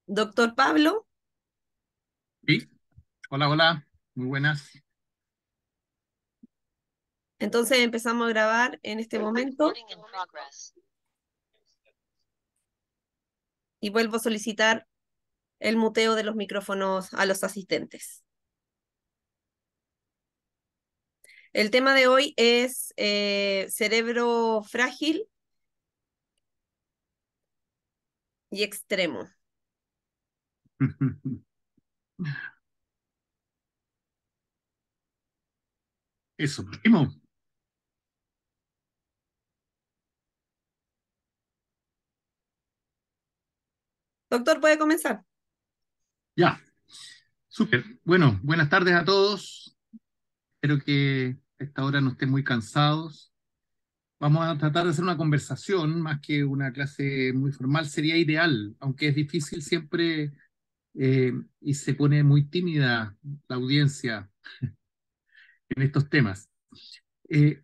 Doctor Pablo, Sí, hola, hola, muy buenas. entonces empezamos a grabar en este momento y vuelvo a solicitar el muteo de los micrófonos a los asistentes. El tema de hoy es cerebro frágil y extremo. Eso, primo. Doctor, ¿puede comenzar? Ya, súper. Bueno, buenas tardes a todos. Espero que a esta hora no estén muy cansados. Vamos a tratar de hacer una conversación más que una clase muy formal. Sería ideal, aunque es difícil siempre y se pone muy tímida la audiencia en estos temas. Eh,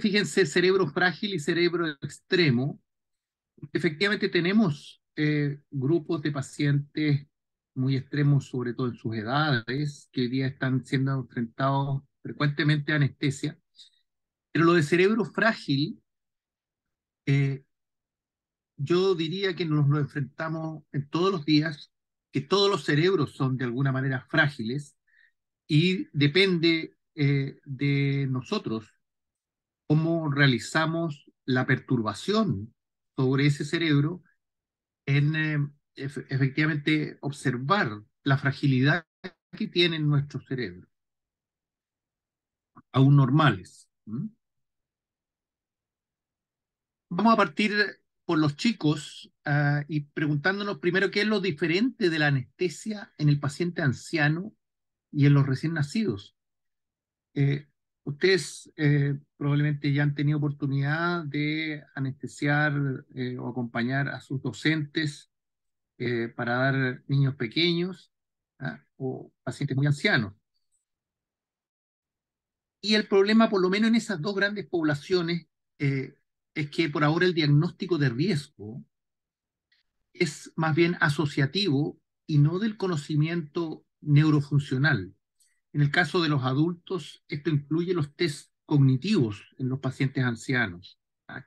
fíjense, cerebro frágil y cerebro extremo. Efectivamente tenemos grupos de pacientes muy extremos, sobre todo en sus edades, que hoy día están siendo enfrentados frecuentemente a anestesia. Pero lo de cerebro frágil, eh, yo diría que nos lo enfrentamos en todos los días, que todos los cerebros son de alguna manera frágiles y depende de nosotros cómo realizamos la perturbación sobre ese cerebro en efectivamente observar la fragilidad que tienen nuestros cerebros, aún normales. ¿Mm? Vamos a partir por los chicos y preguntándonos primero qué es lo diferente de la anestesia en el paciente anciano y en los recién nacidos. Eh, ustedes probablemente ya han tenido oportunidad de anestesiar o acompañar a sus docentes para dar niños pequeños o pacientes muy ancianos. Y el problema, por lo menos en esas dos grandes poblaciones, eh, es que por ahora el diagnóstico de riesgo es más bien asociativo y no del conocimiento neurofuncional. En el caso de los adultos, esto incluye los test cognitivos en los pacientes ancianos,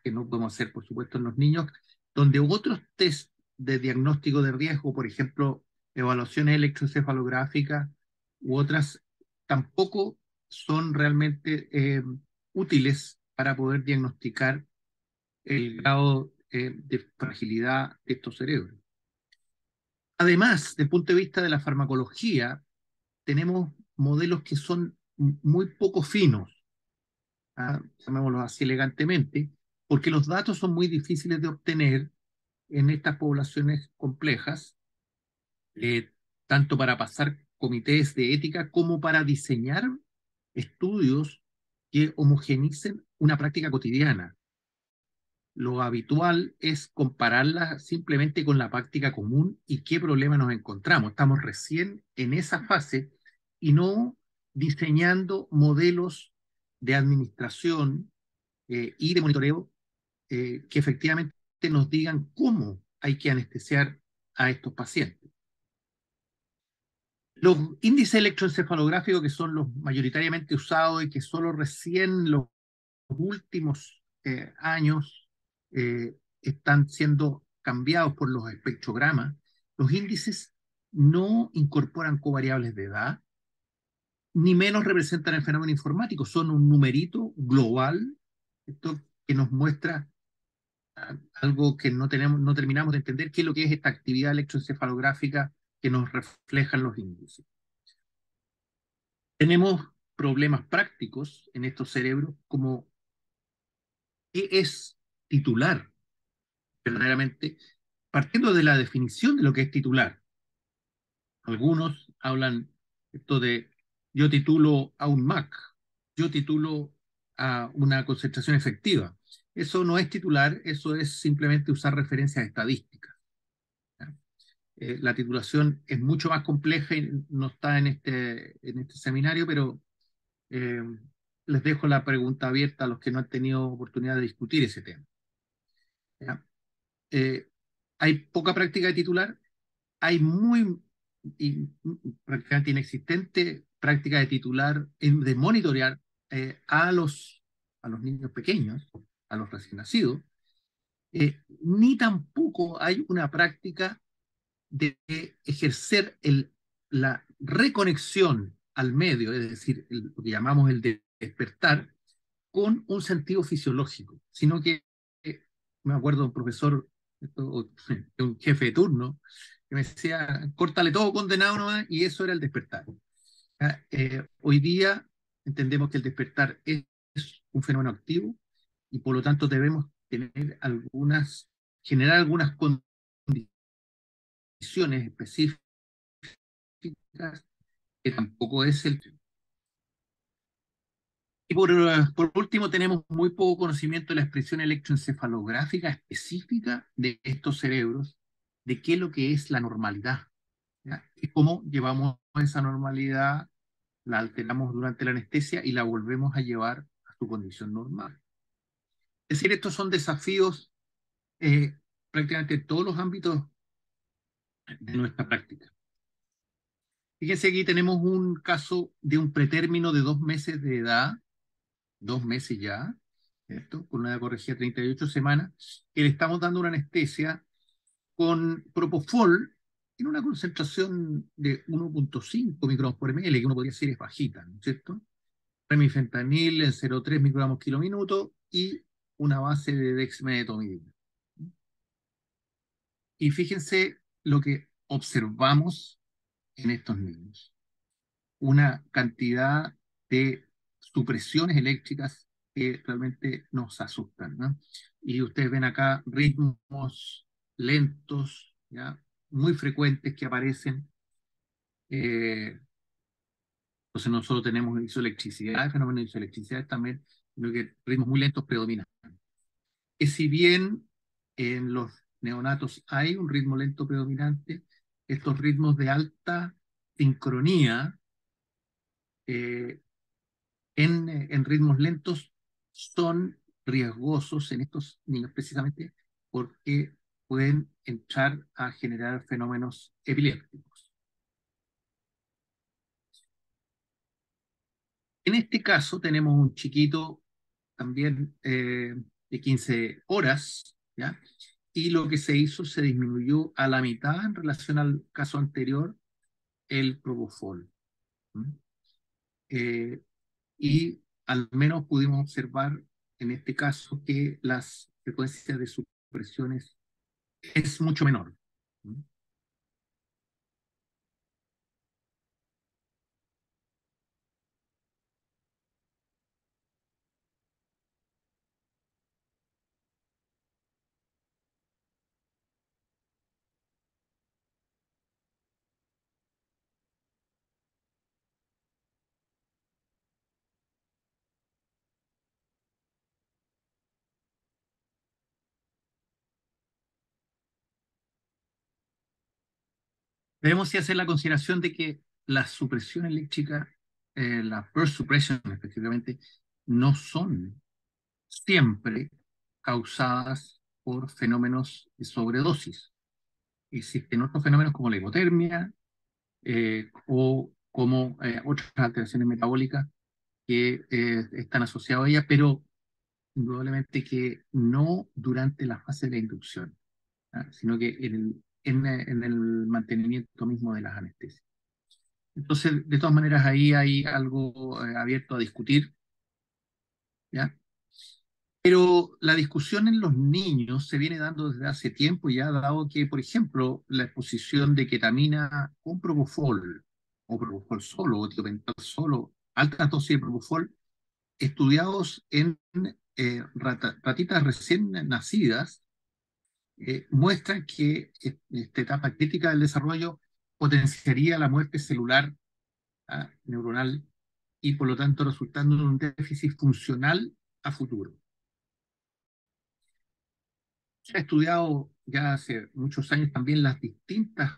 que no podemos hacer, por supuesto, en los niños, donde otros test de diagnóstico de riesgo, por ejemplo, evaluaciones electroencefalográficas u otras, tampoco son realmente útiles para poder diagnosticar el grado de fragilidad de estos cerebros. Además, desde el punto de vista de la farmacología, tenemos modelos que son muy poco finos, llamémoslo así elegantemente, porque los datos son muy difíciles de obtener en estas poblaciones complejas, eh, tanto para pasar comités de ética como para diseñar estudios que homogenicen una práctica cotidiana. Lo habitual es compararla simplemente con la práctica común y qué problema nos encontramos. Estamos recién en esa fase y no diseñando modelos de administración y de monitoreo que efectivamente nos digan cómo hay que anestesiar a estos pacientes. Los índices electroencefalográficos, que son los mayoritariamente usados y que solo recién los últimos años están siendo cambiados por los espectrogramas, los índices no incorporan covariables de edad, ni menos representan el fenómeno informático, son un numerito global, esto que nos muestra algo que no terminamos de entender, qué es lo que es esta actividad electroencefalográfica que nos reflejan los índices. Tenemos problemas prácticos en estos cerebros, como qué es titular verdaderamente, partiendo de la definición de lo que es titular. Algunos hablan esto de yo titulo a un MAC, yo titulo a una concentración efectiva. Eso no es titular, eso es simplemente usar referencias estadísticas. ¿Ya? La titulación es mucho más compleja y no está en este seminario, pero eh, les dejo la pregunta abierta a los que no han tenido oportunidad de discutir ese tema. ¿Ya? Eh, hay poca práctica de titular, hay prácticamente inexistente práctica de titular, de monitorear a los niños pequeños, a los recién nacidos, ni tampoco hay una práctica de ejercer la reconexión al medio, es decir, lo que llamamos el despertar, con un sentido fisiológico, sino que me acuerdo de un profesor, de un jefe de turno, que me decía, córtale todo condenado nomás, y eso era el despertar. Hoy día entendemos que el despertar es un fenómeno activo y por lo tanto debemos generar algunas condiciones específicas que tampoco es el... Y por último, tenemos muy poco conocimiento de la expresión electroencefalográfica específica de estos cerebros, de qué es lo que es la normalidad, ¿ya? Y cómo llevamos esa normalidad, la alteramos durante la anestesia y la volvemos a llevar a su condición normal. Es decir, estos son desafíos eh, prácticamente en todos los ámbitos de nuestra práctica. Fíjense, aquí tenemos un caso de un pretérmino de 2 meses de edad, 2 meses ya, ¿cierto? Con una corregida de 38 semanas, que le estamos dando una anestesia con propofol en una concentración de 1,5 microgramos por ml, que uno podría decir es bajita, ¿no es cierto? Remifentanil en 0,3 microgramos kilo minuto y una base de dexmedetomidina. Y fíjense lo que observamos en estos niños. Una cantidad de supresiones eléctricas que realmente nos asustan, ¿no? Y ustedes ven acá ritmos lentos, ¿ya? Muy frecuentes que aparecen. Entonces no solo tenemos isoelectricidad, fenómenos de isoelectricidad también, sino que ritmos muy lentos predominan. Que si bien en los neonatos hay un ritmo lento predominante, estos ritmos de alta sincronía eh, en ritmos lentos son riesgosos en estos niños precisamente porque pueden entrar a generar fenómenos epilépticos. En este caso tenemos un chiquito también de 15 horas, ¿ya? Y lo que se hizo, se disminuyó a la mitad en relación al caso anterior, el propofol. ¿Mm? Eh, y al menos pudimos observar en este caso que las frecuencias de supresiones es mucho menor. ¿Mm? Debemos sí hacer la consideración de que la supresión eléctrica, la burst suppression específicamente, no son siempre causadas por fenómenos de sobredosis. Existen otros fenómenos como la hipotermia o como otras alteraciones metabólicas que están asociadas a ellas, pero indudablemente que no durante la fase de la inducción, ¿ah? Sino que en el mantenimiento mismo de las anestesias. Entonces, de todas maneras, ahí hay algo abierto a discutir, ¿ya? Pero la discusión en los niños se viene dando desde hace tiempo ya, dado que, por ejemplo, la exposición de ketamina con propofol, o propofol solo, o tiopental solo, alta dosis de propofol, estudiados en ratitas recién nacidas, muestran que esta etapa crítica del desarrollo potenciaría la muerte celular, neuronal, y por lo tanto resultando en un déficit funcional a futuro. Se ha estudiado ya hace muchos años también las distintas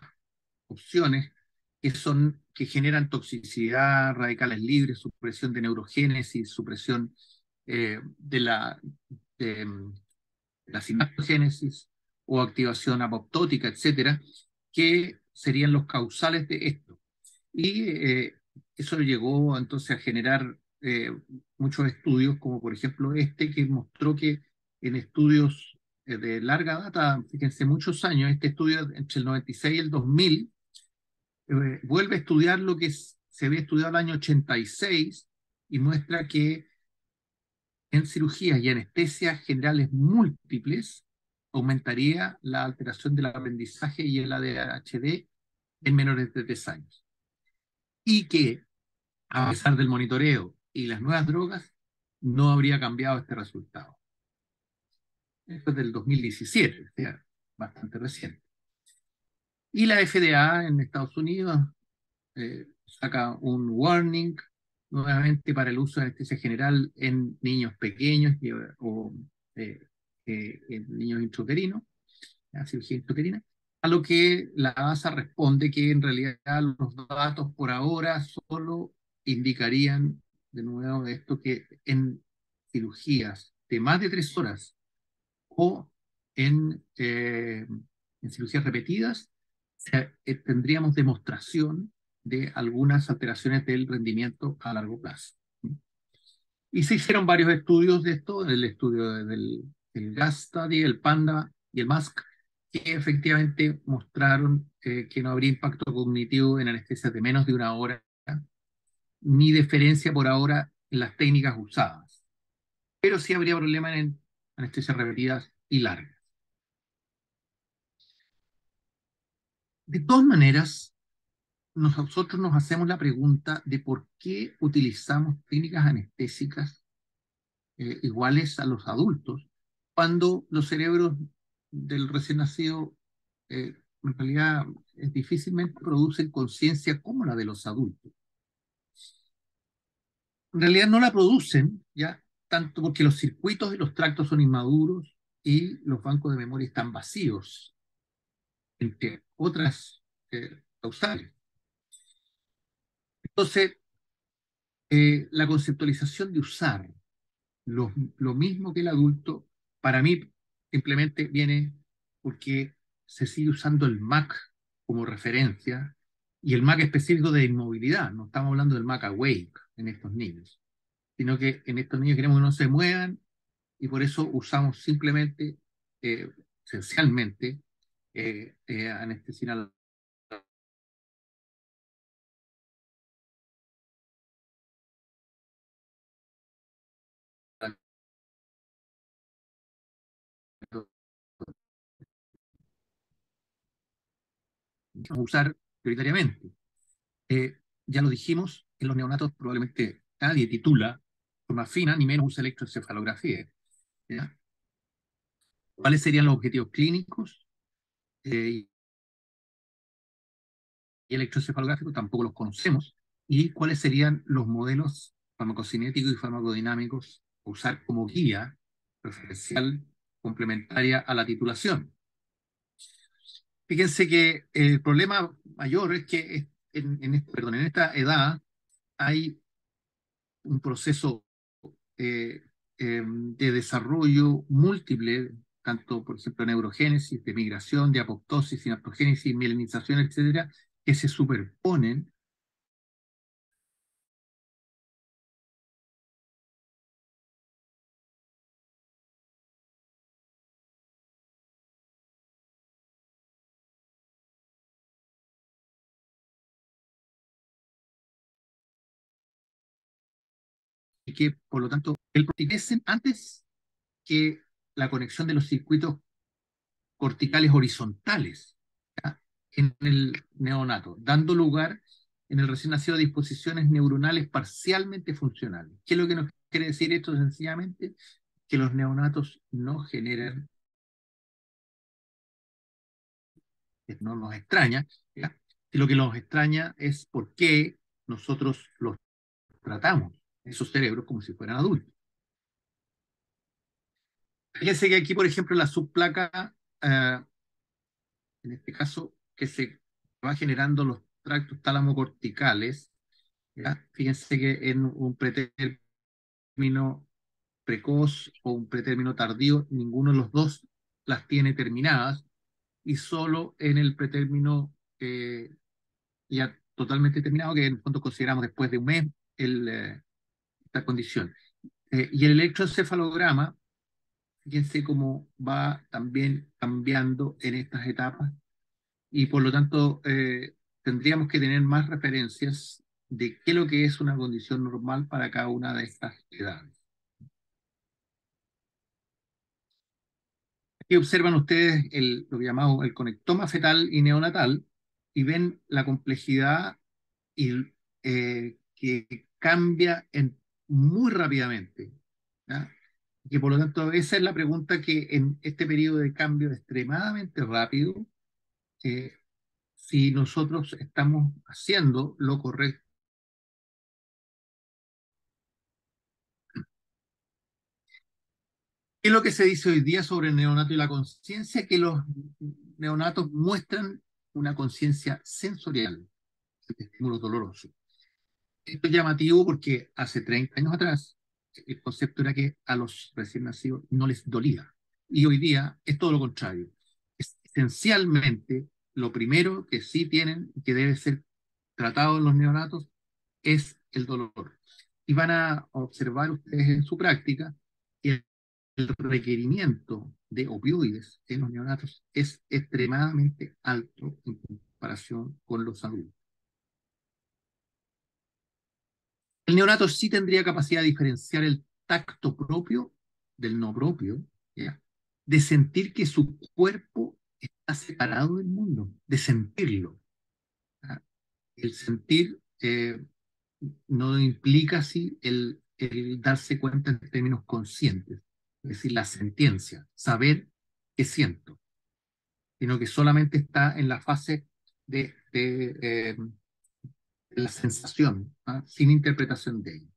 opciones que generan toxicidad, radicales libres, supresión de neurogénesis, supresión de la sinaptogénesis o activación apoptótica, etcétera, que serían los causales de esto. Y eso llegó entonces a generar muchos estudios, como por ejemplo este, que mostró que en estudios de larga data, fíjense, muchos años, este estudio entre el 96 y el 2000, vuelve a estudiar lo que se había estudiado el año 86 y muestra que en cirugías y anestesias generales múltiples aumentaría la alteración del aprendizaje y el ADHD en menores de 3 años. Y que, a pesar del monitoreo y las nuevas drogas, no habría cambiado este resultado. Esto es del 2017, o sea, bastante reciente. Y la FDA en Estados Unidos saca un warning nuevamente para el uso de anestesia general en niños pequeños o en niños intrauterinos, la cirugía intrauterina, a lo que la ASA responde que en realidad los datos por ahora solo indicarían, de nuevo, esto que en cirugías de más de 3 horas o en cirugías repetidas, tendríamos demostración de algunas alteraciones del rendimiento a largo plazo. Y se hicieron varios estudios de esto, el estudio del GAS Study, el PANDA y el MASC, que efectivamente mostraron que no habría impacto cognitivo en anestesias de menos de 1 hora, ni diferencia por ahora en las técnicas usadas. Pero sí habría problemas en anestesias repetidas y largas. De todas maneras, nosotros nos hacemos la pregunta de por qué utilizamos técnicas anestésicas iguales a los adultos, cuando los cerebros del recién nacido en realidad difícilmente producen conciencia como la de los adultos. En realidad no la producen, ya, tanto porque los circuitos y los tractos son inmaduros y los bancos de memoria están vacíos, entre otras causales. Entonces, la conceptualización de usar lo mismo que el adulto, para mí simplemente viene porque se sigue usando el MAC como referencia y el MAC específico de inmovilidad. No estamos hablando del MAC Awake en estos niños, sino que en estos niños queremos que no se muevan y por eso usamos simplemente, esencialmente, anestesia usar prioritariamente. Ya lo dijimos, en los neonatos probablemente nadie titula de forma fina, ni menos usa electroencefalografía. ¿Ya? ¿Cuáles serían los objetivos clínicos? Y electroencefalográficos tampoco los conocemos. ¿Y cuáles serían los modelos farmacocinéticos y farmacodinámicos a usar como guía referencial complementaria a la titulación? Fíjense que el problema mayor es que en esta edad hay un proceso de desarrollo múltiple, tanto, por ejemplo, neurogénesis, de migración, de apoptosis, sinaptogénesis, mielinización, etcétera, que se superponen y que, por lo tanto, el crecen antes que la conexión de los circuitos corticales horizontales, ¿ya? En el neonato, dando lugar en el recién nacido a disposiciones neuronales parcialmente funcionales. ¿Qué es lo que nos quiere decir esto? Sencillamente que los neonatos no generan, no nos extraña, ¿ya? Y lo que nos extraña es por qué nosotros los tratamos, esos cerebros, como si fueran adultos. Fíjense que aquí, por ejemplo, la subplaca, en este caso, que se va generando los tractos tálamo-corticales, ¿ya? Fíjense que en un pretérmino precoz o un pretérmino tardío, ninguno de los dos las tiene terminadas, y solo en el pretérmino ya totalmente terminado, que en el fondo consideramos después de un mes esta condición. Y el electroencefalograma, fíjense cómo va también cambiando en estas etapas y por lo tanto tendríamos que tener más referencias de qué es lo que es una condición normal para cada una de estas edades. Aquí observan ustedes lo que llamamos el conectoma fetal y neonatal y ven la complejidad y, que cambia muy rápidamente. ¿Ya? Que por lo tanto esa es la pregunta que en este periodo de cambio extremadamente rápido, eh, si nosotros estamos haciendo lo correcto. ¿Qué es lo que se dice hoy día sobre el neonato y la conciencia? Que los neonatos muestran una conciencia sensorial de estímulos dolorosos. Esto es llamativo porque hace 30 años atrás el concepto era que a los recién nacidos no les dolía. Y hoy día es todo lo contrario. Es esencialmente lo primero que sí tienen y que debe ser tratado en los neonatos es el dolor. Y van a observar ustedes en su práctica que el requerimiento de opioides en los neonatos es extremadamente alto en comparación con los adultos. El neonato sí tendría capacidad de diferenciar el tacto propio del no propio, ¿ya? De sentir que su cuerpo está separado del mundo, de sentirlo. ¿Ya? El sentir no implica así el darse cuenta en términos conscientes, es decir, la sentiencia, saber qué siento, sino que solamente está en la fase de la sensación, ¿ah? Sin interpretación de ella.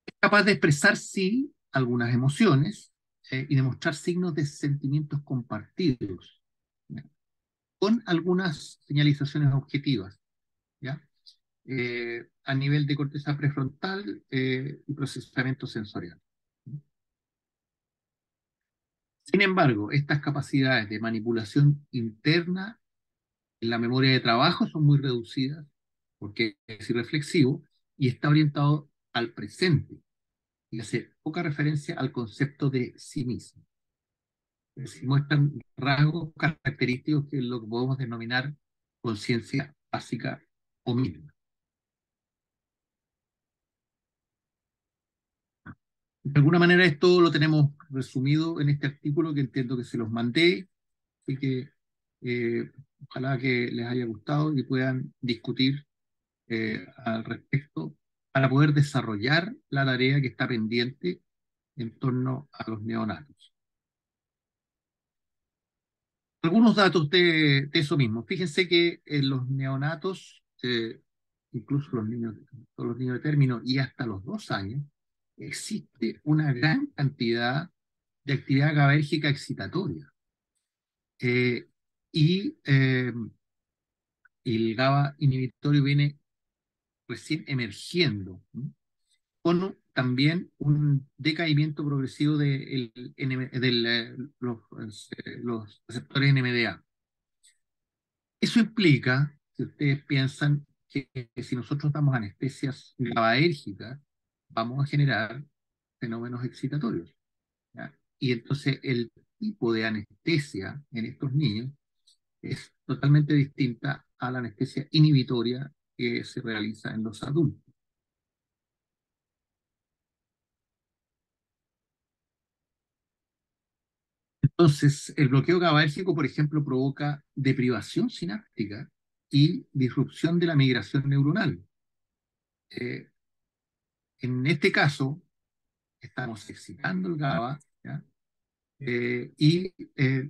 Es capaz de expresar, sí, algunas emociones y demostrar signos de sentimientos compartidos, ¿ya? Con algunas señalizaciones objetivas, ¿ya? A nivel de corteza prefrontal y procesamiento sensorial. Sin embargo, estas capacidades de manipulación interna en la memoria de trabajo son muy reducidas porque es irreflexivo y está orientado al presente y hace poca referencia al concepto de sí mismo. Es decir, muestran rasgos característicos que es lo que podemos denominar conciencia básica o mínima. De alguna manera esto lo tenemos resumido en este artículo que entiendo que se los mandé y que ojalá que les haya gustado y puedan discutir al respecto para poder desarrollar la tarea que está pendiente en torno a los neonatos. Algunos datos de eso mismo. Fíjense que en los neonatos, incluso todos los niños de término y hasta los 2 años, existe una gran cantidad de actividad GABAérgica excitatoria. Eh, y el GABA inhibitorio viene recién emergiendo, ¿no? Con también un decaimiento progresivo los receptores NMDA. Eso implica, si ustedes piensan, que si nosotros damos anestesias GABAérgicas, vamos a generar fenómenos excitatorios, ¿ya? Y entonces el tipo de anestesia en estos niños es totalmente distinta a la anestesia inhibitoria que se realiza en los adultos. Entonces, el bloqueo GABAérgico, por ejemplo, provoca deprivación sináptica y disrupción de la migración neuronal. Eh, en este caso, estamos excitando el GABA, ¿ya? Y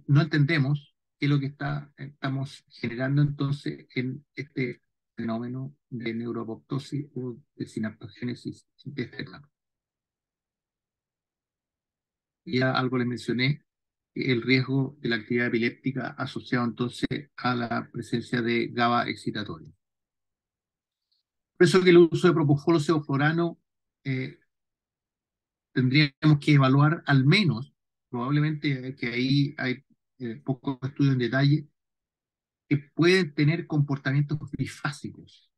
no entendemos qué es lo que estamos generando entonces en este fenómeno de neuroapoptosis o de sinaptogénesis de este etapa. Ya algo les mencioné, el riesgo de la actividad epiléptica asociado entonces a la presencia de GABA excitatorio. Por eso que el uso de propofol o sevoflurano tendríamos que evaluar al menos, probablemente que ahí hay pocos estudios en detalle, que pueden tener comportamientos bifásicos.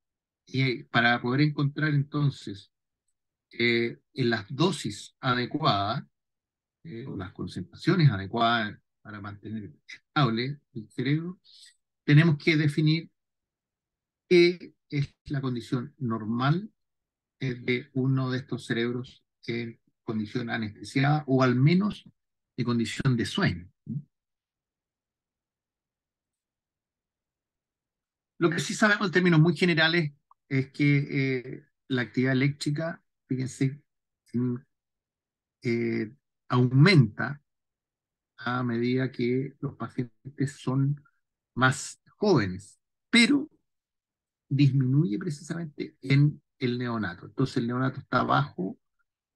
Y para poder encontrar entonces en las dosis adecuadas, o las concentraciones adecuadas para mantener estable el cerebro, tenemos que definir qué es la condición normal de uno de estos cerebros en condición anestesiada o al menos de condición de sueño. Lo que sí sabemos en términos muy generales es que la actividad eléctrica, fíjense, mm, eh, aumenta a medida que los pacientes son más jóvenes, pero disminuye precisamente en el neonato. Entonces el neonato está bajo,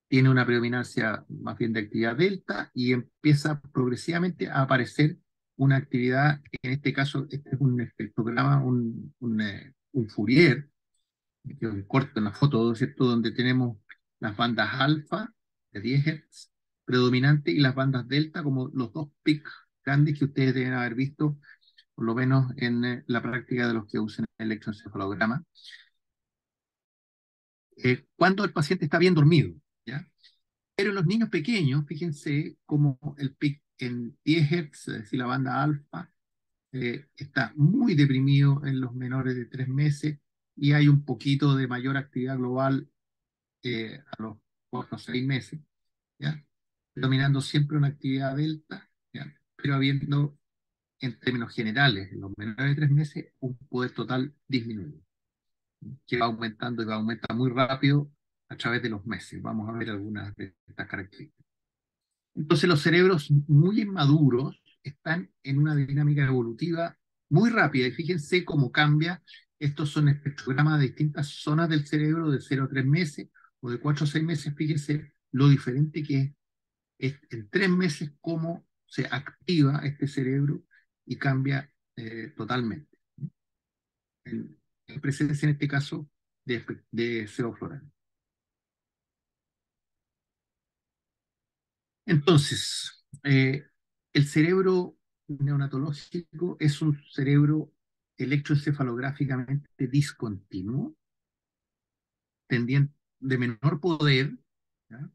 tiene una predominancia más bien de actividad delta y empieza progresivamente a aparecer una actividad, en este caso, este es un espectrograma, un Fourier, que es un corto en la foto, ¿cierto? Donde tenemos las bandas alfa de 10 Hz predominante y las bandas delta como los dos pics grandes que ustedes deben haber visto, por lo menos en la práctica de los que usan el electroencefalograma, cuando el paciente está bien dormido, ¿ya? Pero en los niños pequeños, fíjense cómo el pic en 10 Hz, es decir, la banda alfa, está muy deprimido en los menores de 3 meses y hay un poquito de mayor actividad global a los 4 o 6 meses, ¿ya? Dominando siempre una actividad delta, ¿ya? Pero habiendo, en términos generales, en los menores de 3 meses, un poder total disminuido, que va aumentando y va a aumentar muy rápido a través de los meses. Vamos a ver algunas de estas características. Entonces los cerebros muy inmaduros están en una dinámica evolutiva muy rápida y fíjense cómo cambia. Estos son espectrogramas de distintas zonas del cerebro de 0 a 3 meses o de 4 a 6 meses. Fíjense lo diferente que es en 3 meses cómo se activa este cerebro y cambia totalmente. En, en presencia, en este caso, de sevoflurana. Entonces, el cerebro neonatológico es un cerebro electroencefalográficamente discontinuo, tendiente, de menor poder, ¿ya?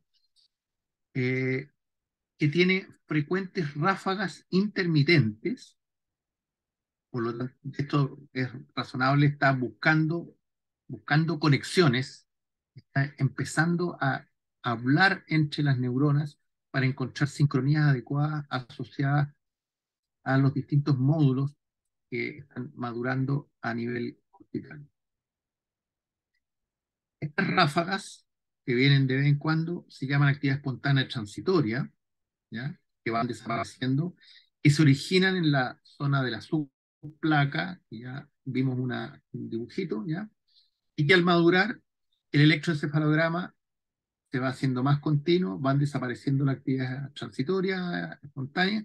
Eh, que tiene frecuentes ráfagas intermitentes, por lo tanto, esto es razonable, está buscando conexiones, está empezando a hablar entre las neuronas para encontrar sincronías adecuadas asociadas a los distintos módulos que están madurando a nivel cortical. Estas ráfagas, que vienen de vez en cuando, se llaman actividad espontánea transitoria, ¿ya? Que van desapareciendo, y se originan en la zona de la subplaca, que ya vimos un dibujito, ¿ya? Y que al madurar, el electroencefalograma se va haciendo más continuo, van desapareciendo la actividad transitoria, espontánea,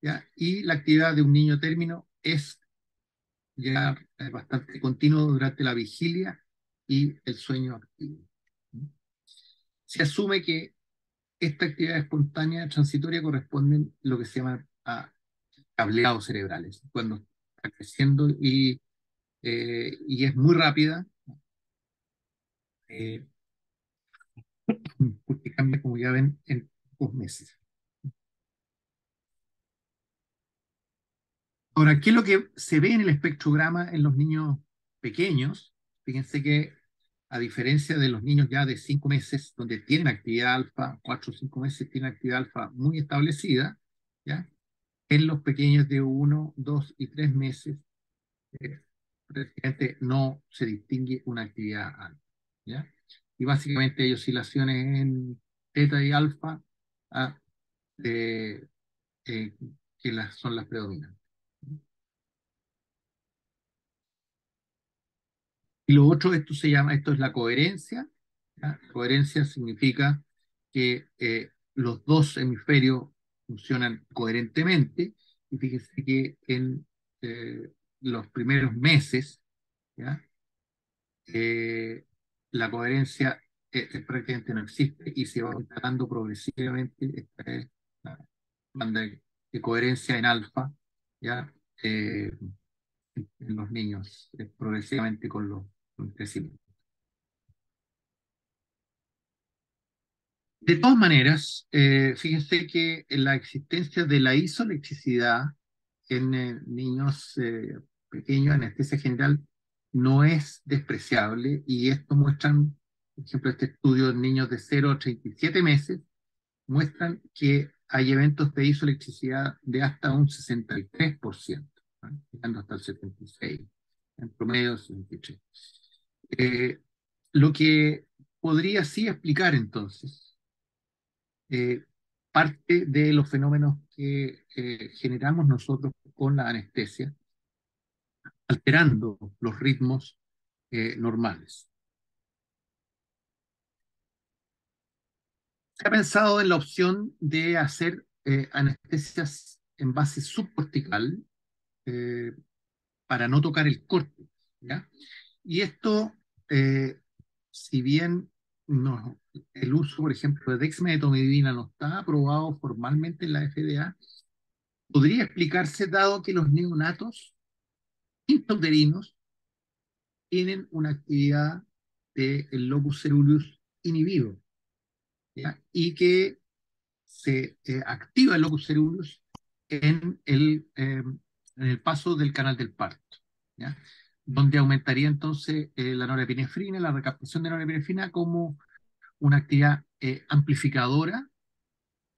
¿ya? Y la actividad de un niño término es ya bastante continuo durante la vigilia y el sueño activo. Se asume que esta actividad espontánea transitoria corresponde a lo que se llama a cableados cerebrales, cuando está creciendo y es muy rápida, eh, porque cambia, como ya ven, en pocos meses. Ahora, ¿qué es lo que se ve en el espectrograma en los niños pequeños? Fíjense que a diferencia de los niños ya de 5 meses, donde tienen actividad alfa, 4 o 5 meses tienen actividad alfa muy establecida, ¿ya? En los pequeños de 1, 2 y 3 meses, eh, prácticamente no se distingue una actividad alfa, ¿ya? Y básicamente hay oscilaciones en teta y alfa, ah, eh, eh, que son las predominantes. Y lo otro, esto es la coherencia, ¿ya? Coherencia significa que los dos hemisferios funcionan coherentemente, y fíjese que en los primeros meses, ¿ya? Eh, la coherencia prácticamente no existe y se va instalando progresivamente. Esta es la banda de coherencia en alfa, ¿ya? en los niños progresivamente con el crecimiento. De todas maneras, fíjense que la existencia de la isoelectricidad en niños pequeños, anestesia general, no es despreciable, y esto muestran, por ejemplo, este estudio en niños de 0 a 37 meses, muestran que hay eventos de isoelectricidad de hasta un 63%, ¿no? Llegando hasta el 76%, en promedio 63%. Eh, lo que podría sí explicar entonces eh, parte de los fenómenos que generamos nosotros con la anestesia, alterando los ritmos normales. Se ha pensado en la opción de hacer anestesias en base subcortical eh, para no tocar el córtex, ¿ya? Y esto, eh, si bien no, el uso, por ejemplo, de dexmedetomidina no está aprobado formalmente en la FDA, podría explicarse dado que los neonatos intrauterinos tienen una actividad del locus ceruleus inhibido, ¿ya? Y que se activa el locus ceruleus en el paso del canal del parto, ¿ya? Donde aumentaría entonces la norepinefrina, la recaptación de norepinefrina como una actividad amplificadora,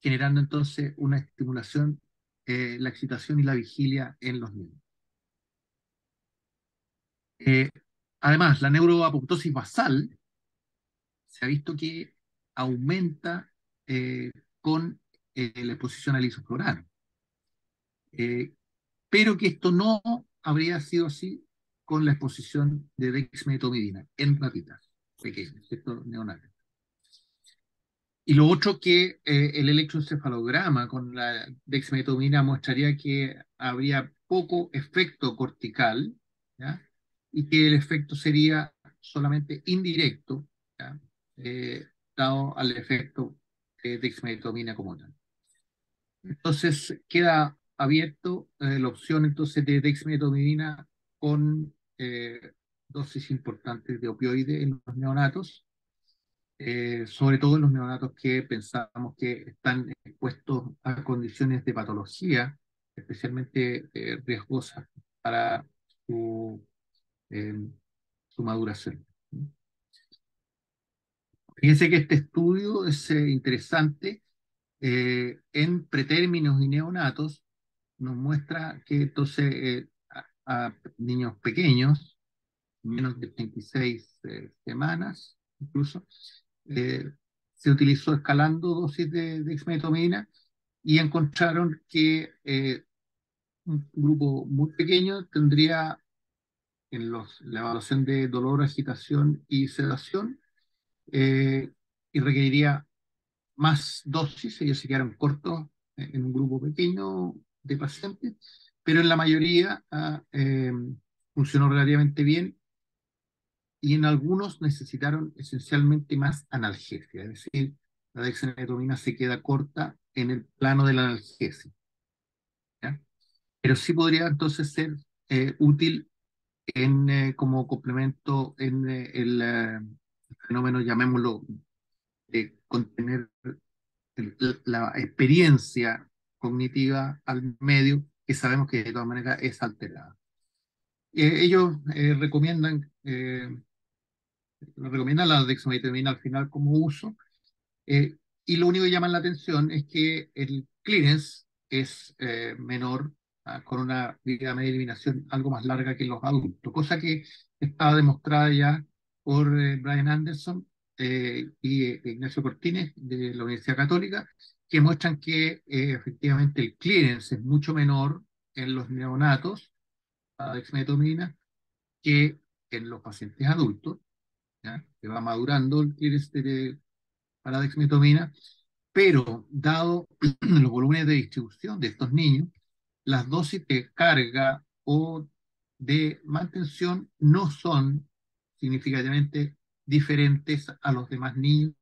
generando entonces una estimulación, la excitación y la vigilia en los niños. Eh, Además, la neuroapoptosis basal se ha visto que aumenta eh, con la exposición al isoflurano, eh, pero que esto no habría sido así con la exposición de dexmedetomidina en ratitas pequeñas, estos neonatos. Y lo otro que el electroencefalograma con la dexmedetomidina mostraría que habría poco efecto cortical, ¿ya? Y que el efecto sería solamente indirecto, ¿ya? Eh, Dado al efecto de dexmedetomidina como tal. Entonces queda abierto la opción entonces de dexmedetomidina con dosis importantes de opioide en los neonatos, sobre todo en los neonatos que pensamos que están expuestos a condiciones de patología, especialmente riesgosas para su, eh, su maduración. Fíjense que este estudio es interesante. En pretérminos y neonatos nos muestra que entonces a niños pequeños, menos de 36 semanas incluso, eh, se utilizó escalando dosis de dexmedetomidina y encontraron que un grupo muy pequeño tendría en la evaluación de dolor, agitación y sedación, eh, y requeriría más dosis. Ellos se quedaron cortos en un grupo pequeño de pacientes, pero en la mayoría funcionó relativamente bien, y en algunos necesitaron esencialmente más analgesia, es decir, la dexmedetomidina se queda corta en el plano de la analgesia, ¿ya? Pero sí podría entonces ser útil como complemento en el fenómeno, llamémoslo, de contener la experiencia cognitiva al medio, que sabemos que de todas maneras es alterada. Ellos recomiendan la dexmedetomidina al final como uso, eh, y lo único que llama la atención es que el clearance es menor, con una vida media de eliminación algo más larga que en los adultos, cosa que estaba demostrada ya por Brian Anderson y Ignacio Cortines de la Universidad Católica, que muestran que efectivamente el clearance es mucho menor en los neonatos, la dexmedetomidina, que en los pacientes adultos, ¿ya? Que va madurando el clearance para dexmedetomidina, pero dado los volúmenes de distribución de estos niños, las dosis de carga o de mantención no son significativamente diferentes a los demás niños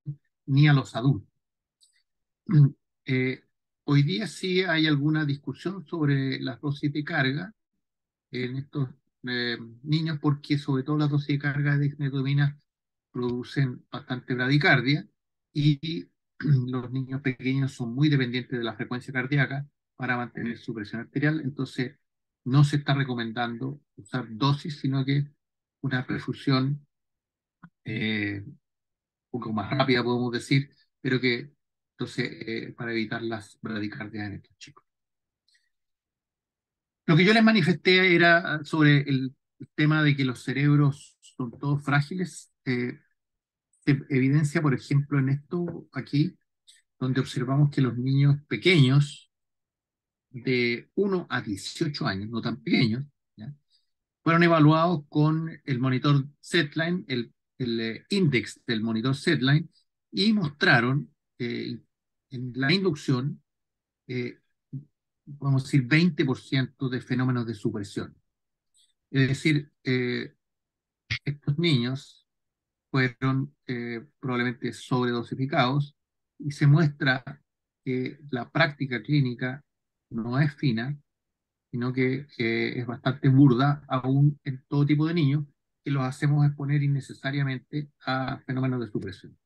ni a los adultos. Eh, Hoy día sí hay alguna discusión sobre las dosis de carga en estos niños porque sobre todo las dosis de carga de metonina producen bastante bradicardia y los niños pequeños son muy dependientes de la frecuencia cardíaca para mantener su presión arterial, entonces no se está recomendando usar dosis, sino que una perfusión un poco más rápida, podemos decir, pero que entonces para evitar las bradicardias en estos chicos. Lo que yo les manifesté era sobre el tema de que los cerebros son todos frágiles. Se evidencia, por ejemplo, en esto aquí, donde observamos que los niños pequeños de 1 a 18 años, no tan pequeños, ¿ya? Fueron evaluados con el monitor Setline, el index del monitor Setline, y mostraron en la inducción, eh, vamos a decir, 20% de fenómenos de supresión. Es decir, estos niños fueron probablemente sobredosificados y se muestra que la práctica clínica no es fina, sino que es bastante burda aún en todo tipo de niños que los hacemos exponer innecesariamente a fenómenos de supresión.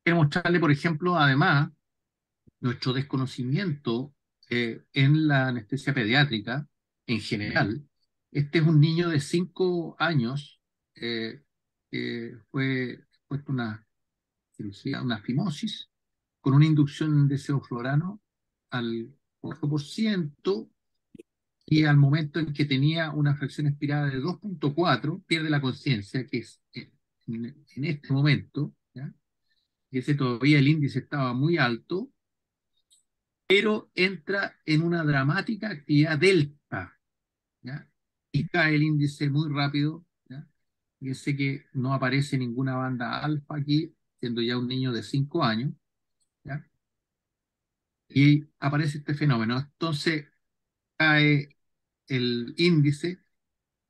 Quiero mostrarle, por ejemplo, además, nuestro desconocimiento en la anestesia pediátrica en general. Este es un niño de 5 años que fue puesto una cirugía, una fimosis, con una inducción de sevoflurano al 4%, y al momento en que tenía una fracción expirada de 2,4 pierde la conciencia, que es en este momento, ¿ya? Y ese todavía el índice estaba muy alto, pero entra en una dramática actividad delta, ¿ya? Y cae el índice muy rápido, ¿ya? Fíjense que no aparece ninguna banda alfa aquí, siendo ya un niño de 5 años, ¿ya? Y aparece este fenómeno. Entonces cae el índice.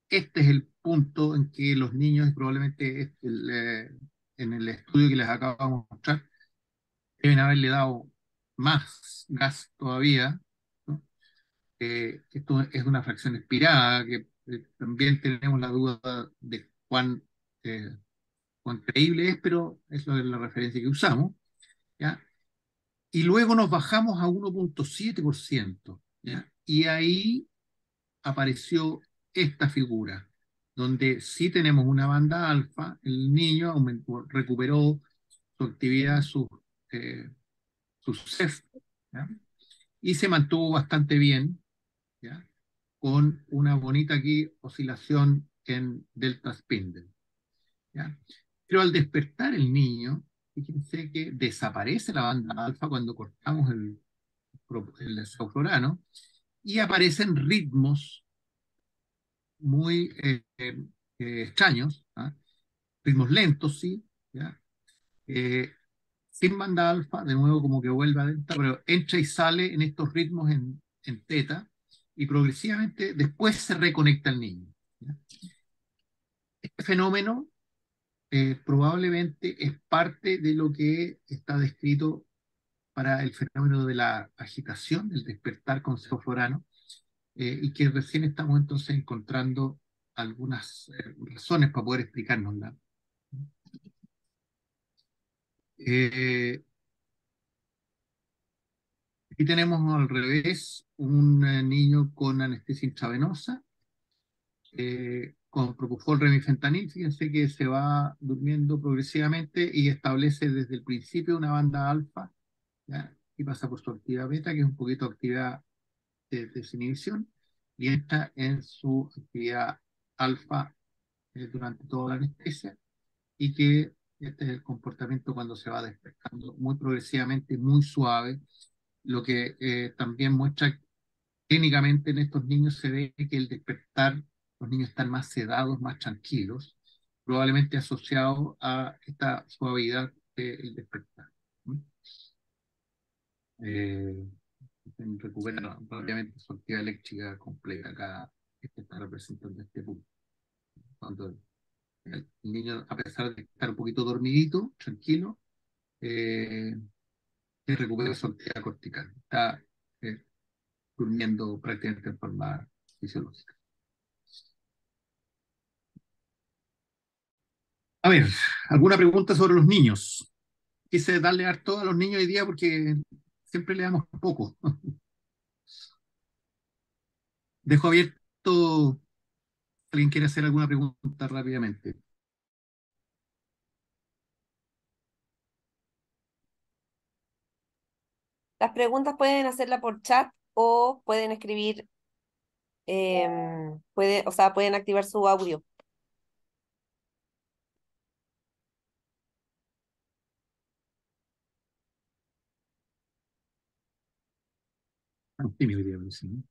Este es el punto en que los niños, probablemente en el estudio que les acabo de mostrar, deben haberle dado más gas todavía, ¿no? Esto es una fracción expirada, que también tenemos la duda de cuán creíble es, pero eso es la referencia que usamos, ¿ya? Y luego nos bajamos a 1,7%, ¿ya? Y ahí apareció esta figura, donde sí tenemos una banda alfa, el niño recuperó su actividad, su CEF, ¿ya? Y se mantuvo bastante bien, ¿ya? Con una bonita aquí oscilación en delta spindle, ¿ya? Pero al despertar el niño, fíjense que desaparece la banda alfa cuando cortamos el sevoflurano y aparecen ritmos muy extraños, ¿ah? Ritmos lentos, sí, ¿ya? Eh, Sin banda alfa, de nuevo como que vuelve a delta, pero entra y sale en estos ritmos en teta, y progresivamente después se reconecta el niño, ¿ya? Este fenómeno probablemente es parte de lo que está descrito para el fenómeno de la agitación, el despertar con cefalorano, y que recién estamos entonces encontrando algunas razones para poder explicárnosla. Eh, Aquí tenemos al revés un niño con anestesia intravenosa, con propofol remifentanil. Fíjense que se va durmiendo progresivamente y establece desde el principio una banda alfa, ¿ya? Y pasa por su actividad beta, que es un poquito actividad de desinhibición, y entra en su actividad alfa durante toda la anestesia, y que este es el comportamiento cuando se va despertando muy progresivamente, muy suave, lo que también muestra clínicamente en estos niños se ve que el despertar, los niños están más sedados, más tranquilos, probablemente asociado a esta suavidad del despertar. ¿Mm? Eh, Recupera obviamente su actividad eléctrica completa acá, este está representando este punto. Cuando el niño, a pesar de estar un poquito dormidito, tranquilo, eh, recupera su actividad cortical. Está durmiendo prácticamente en forma fisiológicas. A ver, ¿alguna pregunta sobre los niños? Quise darle harto a los niños hoy día porque siempre le damos poco. Dejo abierto, ¿alguien quiere hacer alguna pregunta rápidamente? Las preguntas pueden hacerla por chat o pueden escribir, o sea, pueden activar su audio. Ah, tímido hoy día, pero sí, ¿no?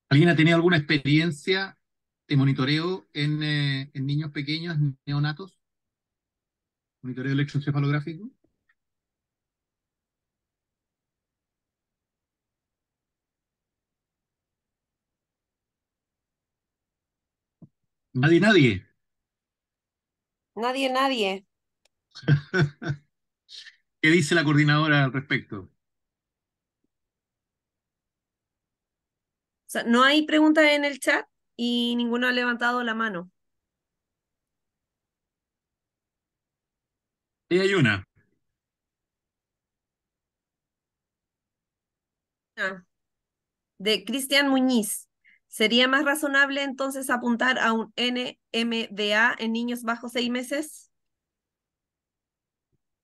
¿Alguien ha tenido alguna experiencia de monitoreo en niños pequeños, neonatos? ¿Monitoreo electroencefalográfico? Nadie, nadie. Nadie, nadie. ¿Qué dice la coordinadora al respecto? O sea, no hay preguntas en el chat y ninguno ha levantado la mano. Sí, hay una. Ah, de Cristian Muñiz. ¿Sería más razonable entonces apuntar a un NMDA en niños bajo 6 meses?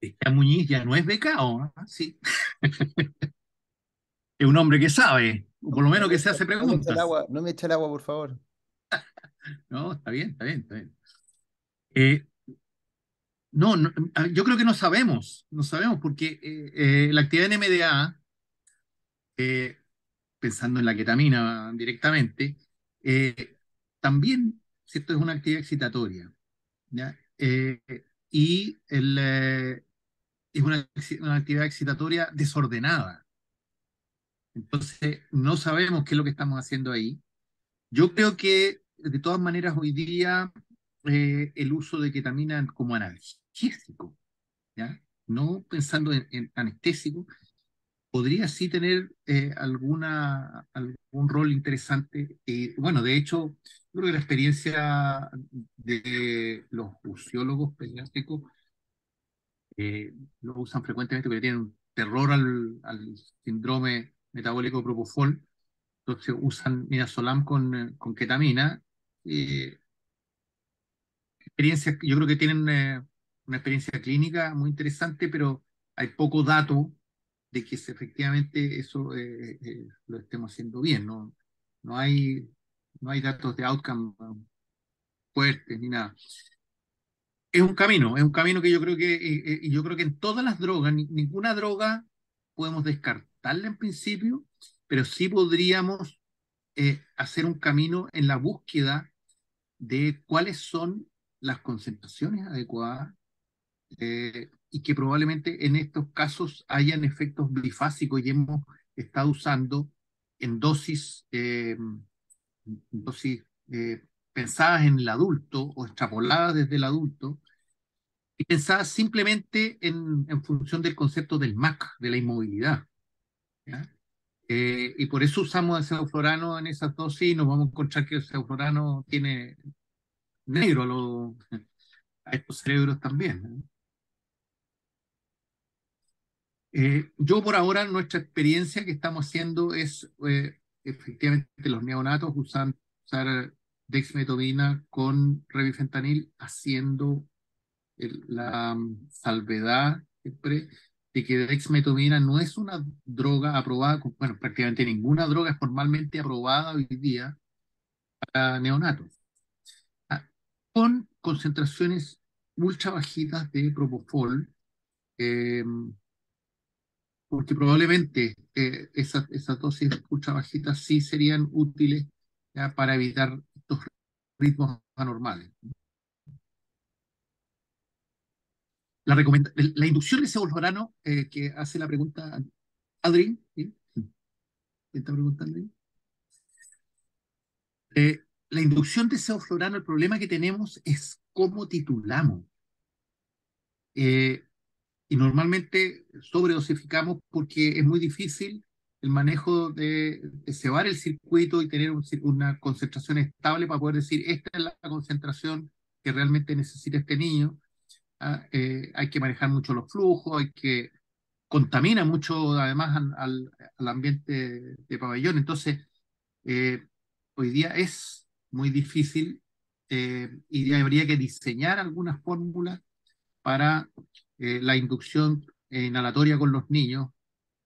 Esta Muñiz ya no es becado, ¿no? Sí. Es un hombre que sabe, o por lo No menos me que se echa, hace no me echa el preguntas. agua, no me echa el agua, por favor. No, está bien, está bien, está bien. Eh, no, no, yo creo que no sabemos porque la actividad en MDA, eh, pensando en la ketamina directamente, eh, también, ¿cierto? Es una actividad excitatoria, ¿ya? Y es una actividad excitatoria desordenada. Entonces, no sabemos qué es lo que estamos haciendo ahí. Yo creo que, de todas maneras, hoy día el uso de ketamina como analgésico, ¿ya? No pensando en anestésico, podría sí tener algún rol interesante. Bueno, de hecho, creo que la experiencia de los usiólogos pediátricos lo usan frecuentemente porque tienen un terror al síndrome metabólico propofol. Entonces usan midazolam con ketamina. Eh, yo creo que tienen una experiencia clínica muy interesante, pero hay poco dato de que efectivamente eso lo estemos haciendo bien. No, no hay, no hay datos de outcome fuertes ni nada. Es un camino que yo creo que en todas las drogas, ninguna droga podemos descartarla en principio, pero sí podríamos hacer un camino en la búsqueda de cuáles son las concentraciones adecuadas y que probablemente en estos casos hayan efectos bifásicos y hemos estado usando en dosis pensadas en el adulto o extrapoladas desde el adulto y pensadas simplemente en función del concepto del MAC, de la inmovilidad. ¿Ya? Y por eso usamos el sevoflurano en esas dosis y nos vamos a encontrar que el sevoflurano tiene negro a estos cerebros también, ¿no? Yo por ahora nuestra experiencia que estamos haciendo es efectivamente los neonatos usar dexmedetomidina con revifentanil haciendo la salvedad siempre de que dexmedetomidina no es una droga aprobada, bueno, prácticamente ninguna droga es formalmente aprobada hoy día para neonatos, ah, con concentraciones ultra bajitas de propofol, eh, porque probablemente esas dosis ultra bajitas sí serían útiles ya, para evitar estos ritmos anormales. La inducción de sevoflurano que hace la pregunta Adri, ¿sí? ¿Quién está preguntando ahí? La inducción de sevoflurano, el problema que tenemos es cómo titulamos. Eh, y normalmente sobredosificamos porque es muy difícil el manejo de cebar el circuito y tener una concentración estable para poder decir, esta es la concentración que realmente necesita este niño. ¿Ah? Hay que manejar mucho los flujos, hay que contamina mucho además al ambiente de pabellón. Entonces, eh, hoy día es muy difícil y habría que diseñar algunas fórmulas para la inducción inhalatoria con los niños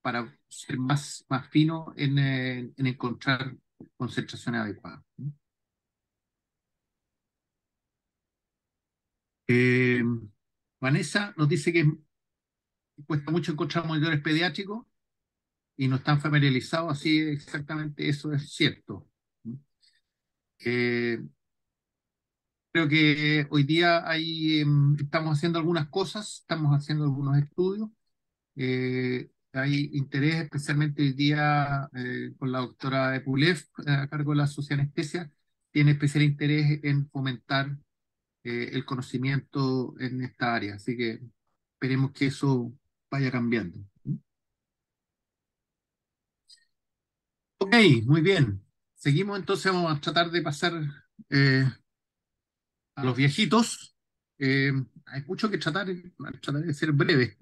para ser más fino en encontrar concentraciones adecuadas. Eh, Vanessa nos dice que cuesta mucho encontrar monitores pediátricos y no están familiarizados, así exactamente eso es cierto. Eh, Creo que hoy día estamos haciendo algunas cosas, estamos haciendo algunos estudios. Hay interés, especialmente hoy día con la doctora Epulev, a cargo de la Sociedad de Anestesia, tiene especial interés en fomentar el conocimiento en esta área. Así que esperemos que eso vaya cambiando. Ok, muy bien. Seguimos entonces, vamos a tratar de pasar eh, a los viejitos. Eh, Hay mucho que tratar, trataré de ser breve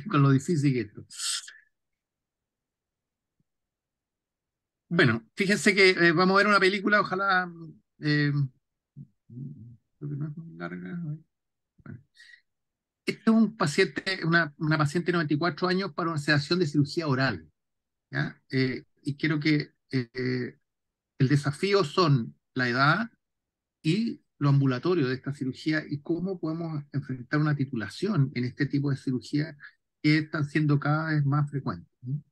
con lo difícil que es esto. Bueno, fíjense que vamos a ver una película, ojalá, eh, creo que no es muy larga. Bueno, este es un paciente, una paciente de 94 años para una sedación de cirugía oral, ¿ya? Y quiero que el desafío son la edad y lo ambulatorio de esta cirugía y cómo podemos enfrentar una titulación en este tipo de cirugía que están siendo cada vez más frecuentes, ¿no?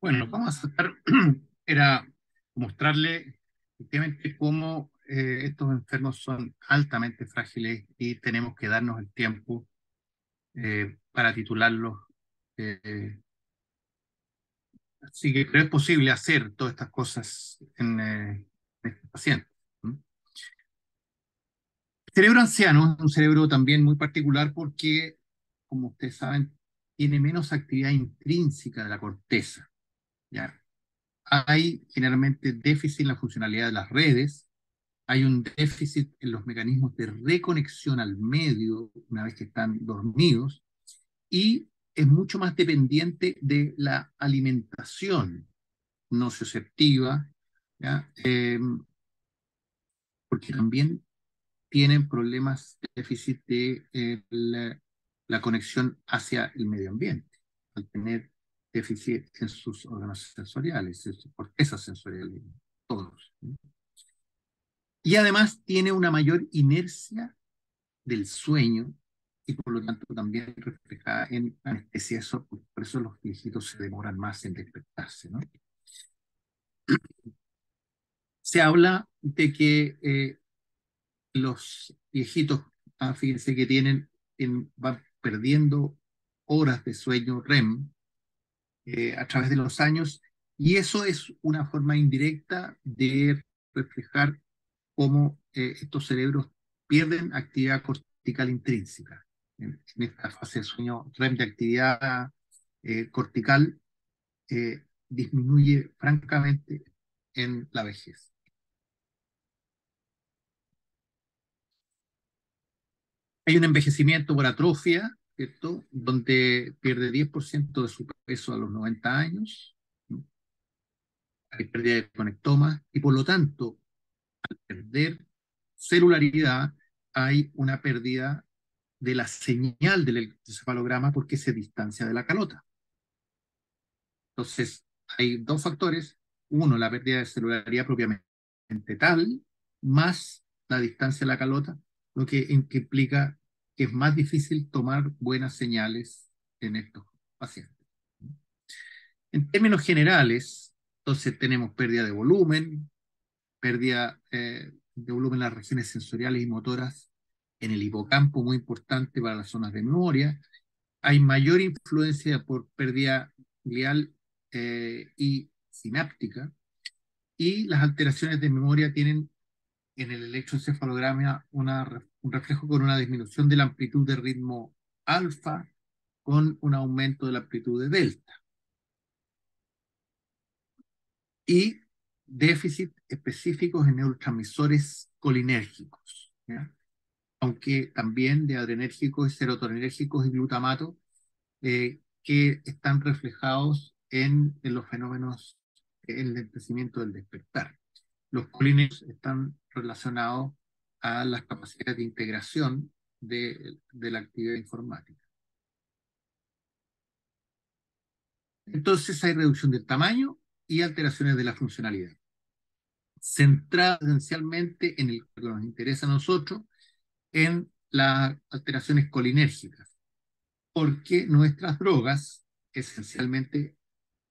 Bueno, vamos a tratar, era mostrarle efectivamente cómo estos enfermos son altamente frágiles y tenemos que darnos el tiempo para titularlos. eh, Así que pero es posible hacer todas estas cosas en este paciente. ¿Mm? El cerebro anciano es un cerebro también muy particular porque, como ustedes saben, tiene menos actividad intrínseca de la corteza. ¿Ya? Hay generalmente déficit en la funcionalidad de las redes, hay un déficit en los mecanismos de reconexión al medio una vez que están dormidos, y es mucho más dependiente de la alimentación nocioceptiva, ¿ya? Porque también tienen problemas de déficit de la conexión hacia el medio ambiente, al tener déficit en sus órganos sensoriales, en sus cortezas sensoriales, todos. Y además tiene una mayor inercia del sueño y por lo tanto también reflejada en anestesia. Eso, por eso los viejitos se demoran más en despertarse, ¿no? Se habla de que los viejitos, fíjense que van perdiendo horas de sueño REM a través de los años, y eso es una forma indirecta de reflejar cómo estos cerebros pierden actividad cortical intrínseca. En esta fase de sueño REM de actividad cortical disminuye francamente en la vejez. Hay un envejecimiento por atrofia, ¿cierto? Donde pierde 10% de su peso a los 90 años, ¿no? Hay pérdida de conectoma y por lo tanto, al perder celularidad, hay una pérdida de la señal del electroencefalograma porque se distancia de la calota. Entonces, hay dos factores. Uno, la pérdida de celularidad propiamente tal, más la distancia de la calota, que implica que es más difícil tomar buenas señales en estos pacientes. En términos generales, entonces tenemos pérdida de volumen, pérdida de volumen en las regiones sensoriales y motoras, en el hipocampo, muy importante para las zonas de memoria. Hay mayor influencia por pérdida glial y sináptica, y las alteraciones de memoria tienen en el electroencefalograma un reflejo con una disminución de la amplitud de ritmo alfa con un aumento de la amplitud de delta, y déficit específicos en neurotransmisores colinérgicos, ¿ya? Aunque también de adrenérgicos y serotoninérgicos y glutamato, que están reflejados en los fenómenos, en el crecimiento del despertar. Los colines están relacionados a las capacidades de integración de la actividad informática. Entonces hay reducción del tamaño y alteraciones de la funcionalidad, centrada esencialmente en el que nos interesa a nosotros, en las alteraciones colinérgicas, porque nuestras drogas esencialmente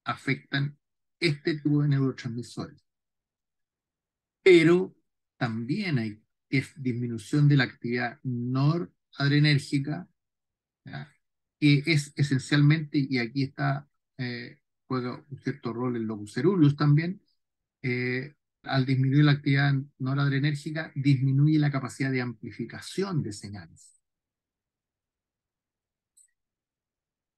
afectan este tipo de neurotransmisores. Pero también hay disminución de la actividad noradrenérgica, ¿ya? Que es esencialmente, y aquí está, juega un cierto rol el locus coeruleus también, al disminuir la actividad noradrenérgica, disminuye la capacidad de amplificación de señales.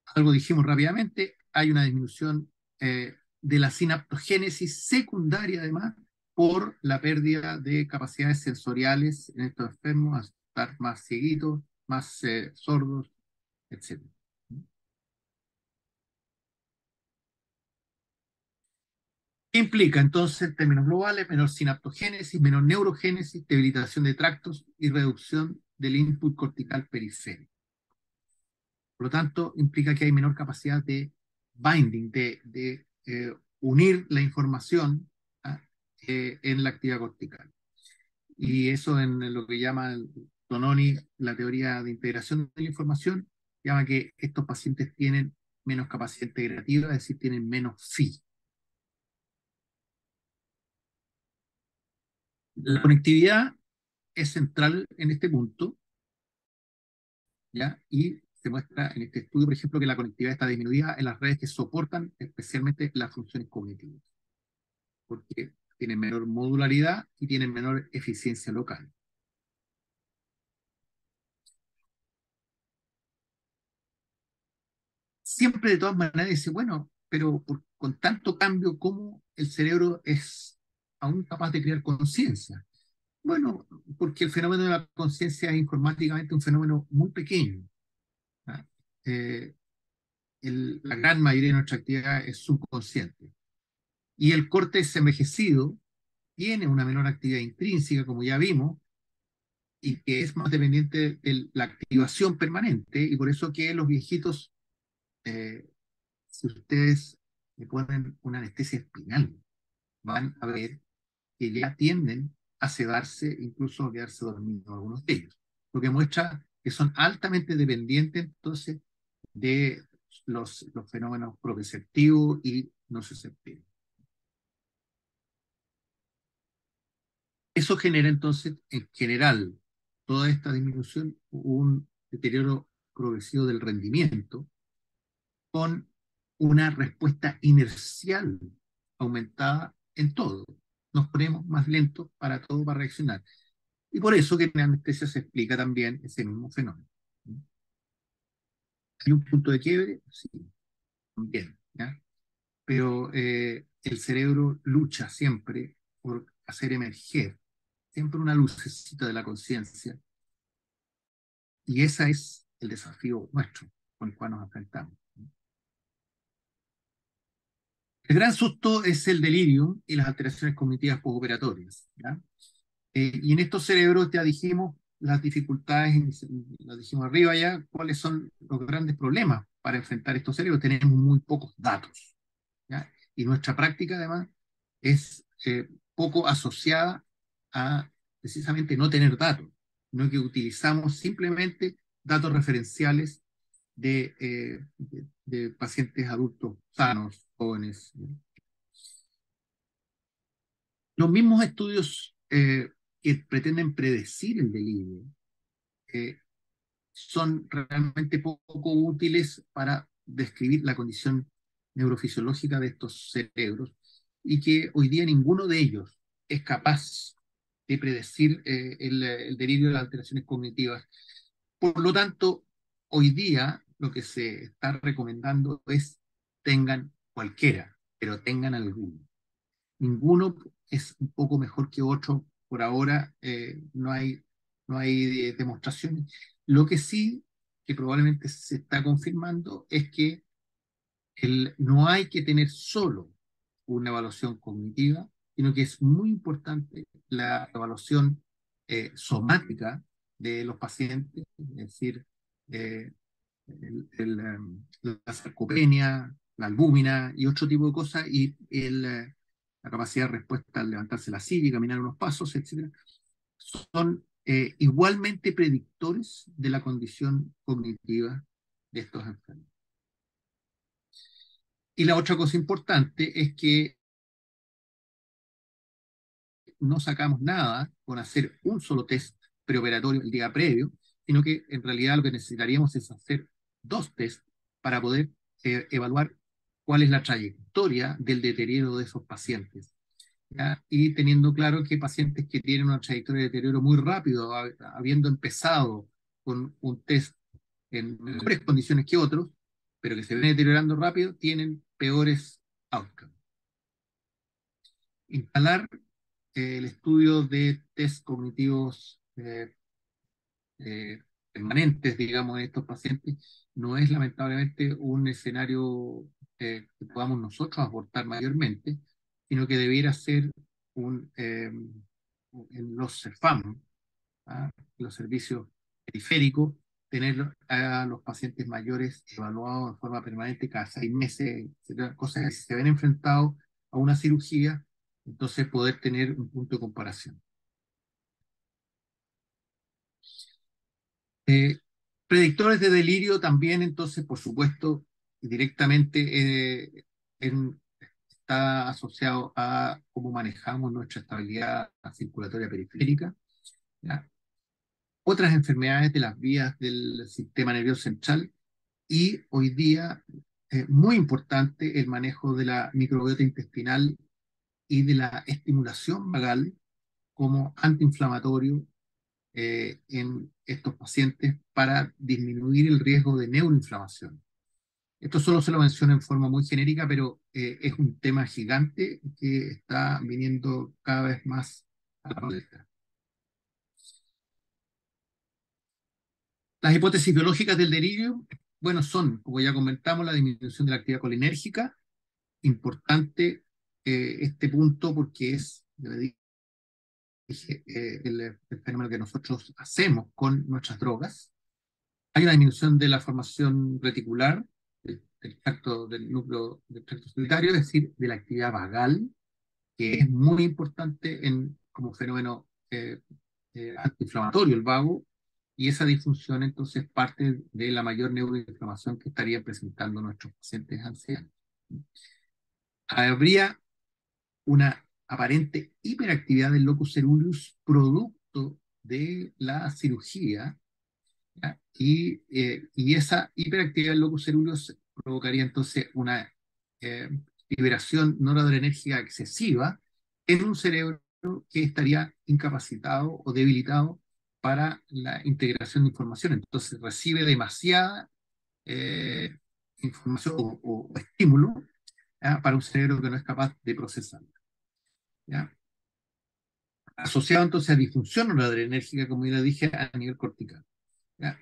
Algo dijimos rápidamente, hay una disminución de la sinaptogénesis secundaria, además, por la pérdida de capacidades sensoriales en estos enfermos, a estar más cieguitos, más sordos, etc. ¿Qué implica entonces, en términos globales? Menor sinaptogénesis, menor neurogénesis, debilitación de tractos y reducción del input cortical periférico. Por lo tanto, implica que hay menor capacidad de binding, de unir la información, ¿ah? En la actividad cortical. Y eso en lo que llama Tononi la teoría de integración de la información, llama que estos pacientes tienen menos capacidad integrativa, es decir, tienen menos phi. La conectividad es central en este punto, ¿ya? Y se muestra en este estudio, por ejemplo, que la conectividad está disminuida en las redes que soportan especialmente las funciones cognitivas, porque tienen menor modularidad y tienen menor eficiencia local. Siempre de todas maneras dice, bueno, pero con tanto cambio, ¿cómo el cerebro es aún capaz de crear conciencia? Bueno, porque el fenómeno de la conciencia es informáticamente un fenómeno muy pequeño. ¿Ah? Eh, la gran mayoría de nuestra actividad es subconsciente. Y el córtex envejecido tiene una menor actividad intrínseca, como ya vimos, y que es más dependiente de la activación permanente, y por eso que los viejitos, eh, si ustedes le ponen una anestesia espinal, van a ver que ya tienden a sedarse, incluso a quedarse dormidos algunos de ellos, lo que muestra que son altamente dependientes entonces de los fenómenos proprioceptivos y nociceptivos. Eso genera entonces, en general, toda esta disminución, un deterioro progresivo del rendimiento con una respuesta inercial aumentada en todo. Nos ponemos más lentos para todo, para reaccionar. Y por eso que en la anestesia se explica también ese mismo fenómeno. ¿Hay un punto de quiebre? Sí, también, ¿ya? Pero el cerebro lucha siempre por hacer emerger siempre una lucecita de la conciencia, y ese es el desafío nuestro con el cual nos enfrentamos. El gran susto es el delirio y las alteraciones cognitivas postoperatorias, ¿ya? Y en estos cerebros ya dijimos las dificultades, las dijimos arriba ya, cuáles son los grandes problemas para enfrentar estos cerebros. Tenemos muy pocos datos, ¿ya? Y nuestra práctica además es poco asociada a precisamente no tener datos, no que utilizamos simplemente datos referenciales de pacientes adultos sanos, jóvenes. Los mismos estudios que pretenden predecir el delirio eh, son realmente poco útiles para describir la condición neurofisiológica de estos cerebros, y que hoy día ninguno de ellos es capaz de predecir el delirio de las alteraciones cognitivas. Por lo tanto, hoy día lo que se está recomendando es tengan cualquiera, pero tengan alguno. Ninguno es un poco mejor que otro. Por ahora no hay demostraciones. Lo que sí, que probablemente se está confirmando, es que no hay que tener solo una evaluación cognitiva, sino que es muy importante la evaluación somática de los pacientes, es decir, eh, la sarcopenia, la albúmina y otro tipo de cosas, y la capacidad de respuesta al levantarse la silla y caminar unos pasos, etcétera, son igualmente predictores de la condición cognitiva de estos enfermos. Y la otra cosa importante es que no sacamos nada con hacer un solo test preoperatorio el día previo, sino que en realidad lo que necesitaríamos es hacer dos tests para poder evaluar cuál es la trayectoria del deterioro de esos pacientes, ¿ya? Y teniendo claro que pacientes que tienen una trayectoria de deterioro muy rápido, habiendo empezado con un test en mejores condiciones que otros, pero que se ven deteriorando rápido, tienen peores outcomes. Instalar el estudio de test cognitivos eh, permanentes, digamos, en estos pacientes, no es lamentablemente un escenario que podamos nosotros aportar mayormente, sino que debiera ser en los CEFAM, ¿ah? Los servicios periféricos, tener a los pacientes mayores evaluados de forma permanente cada 6 meses, etcétera, cosas que si se ven enfrentados a una cirugía, entonces poder tener un punto de comparación. Eh, Predictores de delirio también, entonces, por supuesto, directamente está asociado a cómo manejamos nuestra estabilidad circulatoria periférica, ¿ya? Otras enfermedades de las vías del sistema nervioso central y hoy día, muy importante, el manejo de la microbiota intestinal y de la estimulación vagal como antiinflamatorio en estos pacientes para disminuir el riesgo de neuroinflamación. Esto solo se lo menciono en forma muy genérica, pero es un tema gigante que está viniendo cada vez más a la palestra. Las hipótesis biológicas del delirio, bueno, son, como ya comentamos, la disminución de la actividad colinérgica. Importante este punto porque es, ya dije, el fenómeno que nosotros hacemos con nuestras drogas. Hay una disminución de la formación reticular del tracto del núcleo del tracto solitario, es decir, de la actividad vagal, que es muy importante como fenómeno antiinflamatorio, el vago, y esa disfunción entonces parte de la mayor neuroinflamación que estarían presentando nuestros pacientes ancianos. Habría una aparente hiperactividad del locus ceruleus producto de la cirugía, ¿ya? Y esa hiperactividad del locus ceruleus provocaría entonces una eh, liberación noradrenérgica excesiva en un cerebro que estaría incapacitado o debilitado para la integración de información. Entonces recibe demasiada información o estímulo, ¿ya? Para un cerebro que no es capaz de procesarla, ¿ya? Asociado entonces a disfunción noradrenérgica, como ya dije, a nivel cortical, ¿ya?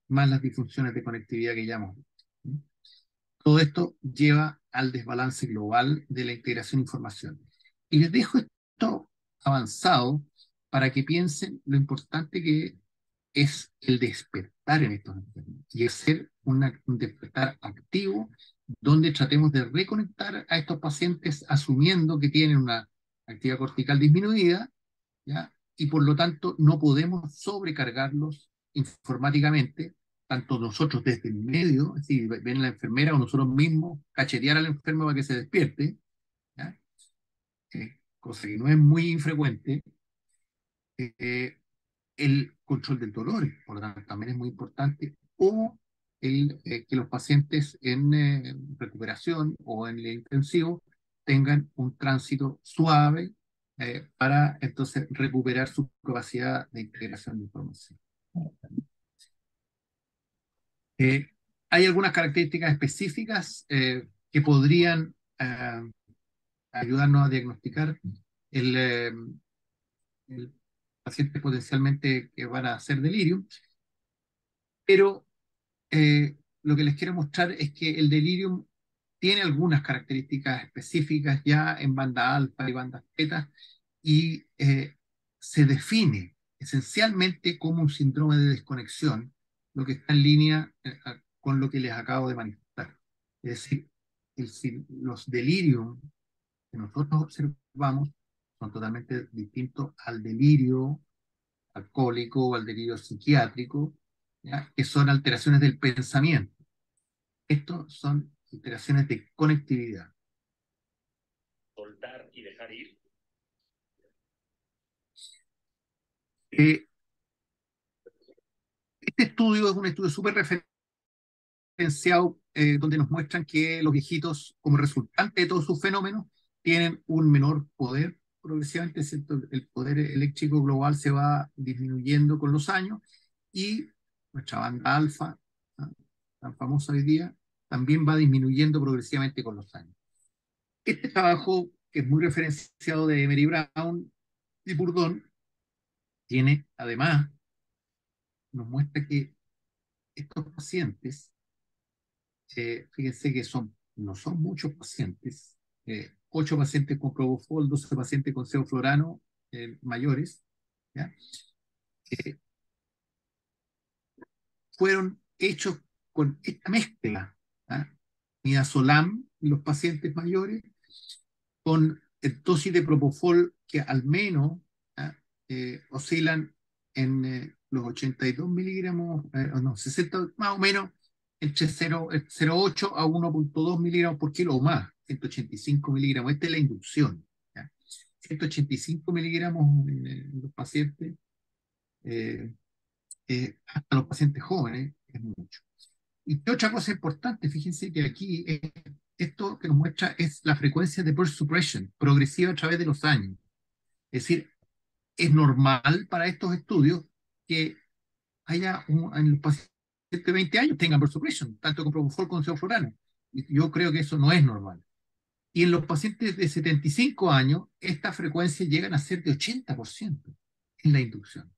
Más las disfunciones de conectividad que llamamos. Todo esto lleva al desbalance global de la integración de información. Y les dejo esto avanzado para que piensen lo importante que es el despertar en estos enfermos y hacer un despertar activo donde tratemos de reconectar a estos pacientes asumiendo que tienen una actividad cortical disminuida, ¿ya? Y por lo tanto no podemos sobrecargarlos informáticamente, tanto nosotros desde el medio, es decir, ven a la enfermera o nosotros mismos cachetear al enfermo para que se despierte, ¿ya? Cosa que no es muy infrecuente. eh, el control del dolor, por lo tanto, también es muy importante, o que los pacientes en recuperación o en el intensivo tengan un tránsito suave para entonces recuperar su capacidad de integración de información. Eh, Hay algunas características específicas que podrían ayudarnos a diagnosticar el, eh, el paciente potencialmente que van a hacer delirium, pero lo que les quiero mostrar es que el delirium tiene algunas características específicas ya en banda alfa y banda beta y se define esencialmente como un síndrome de desconexión, lo que está en línea con lo que les acabo de manifestar. Es decir, los delirium que nosotros observamos son totalmente distintos al delirio alcohólico o al delirio psiquiátrico, ¿ya? Que son alteraciones del pensamiento. Estos son alteraciones de conectividad. Soltar y dejar ir. Este estudio es un estudio súper referenciado donde nos muestran que los viejitos, como resultante de todos sus fenómenos, tienen un menor poder progresivamente, ¿cierto? El poder eléctrico global se va disminuyendo con los años y nuestra banda alfa, ¿no?, tan famosa hoy día, también va disminuyendo progresivamente con los años. Este trabajo, que es muy referenciado de Emery Brown y Bourdon, tiene además, nos muestra que estos pacientes, fíjense que no son muchos pacientes, 8 pacientes con propofol, 12 pacientes con sevoflurano mayores, ¿ya? Eh, Fueron hechos con esta mezcla, ¿ya? Midazolam en los pacientes mayores, con dosis de propofol que al menos oscilan en los 82 miligramos, no, 60 más o menos, entre 0,8 a 1,2 miligramos por kilo o más, 185 miligramos. Esta es la inducción. ¿Ya? 185 miligramos en los pacientes, eh, hasta los pacientes jóvenes, es mucho. Y qué otra cosa importante, fíjense que aquí esto que nos muestra es la frecuencia de burst suppression progresiva a través de los años. Es decir, es normal para estos estudios que en los pacientes de 20 años tengan burst suppression, tanto con propofol como sevoflurana. Y yo creo que eso no es normal. Y en los pacientes de 75 años, esta frecuencia llegan a ser de 80% en la inducción.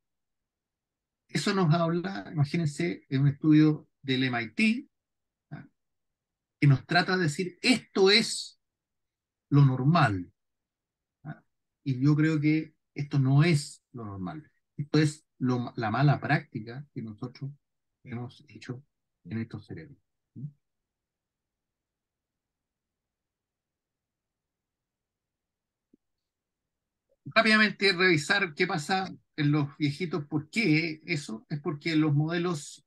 Eso nos habla, imagínense, de un estudio del MIT, ¿ah? Que nos trata de decir, esto es lo normal. ¿Ah? Y yo creo que esto no es lo normal. Esto es la mala práctica que nosotros hemos hecho en estos cerebros. ¿Sí? Rápidamente revisar qué pasa en los viejitos. ¿Por qué eso? Es porque los modelos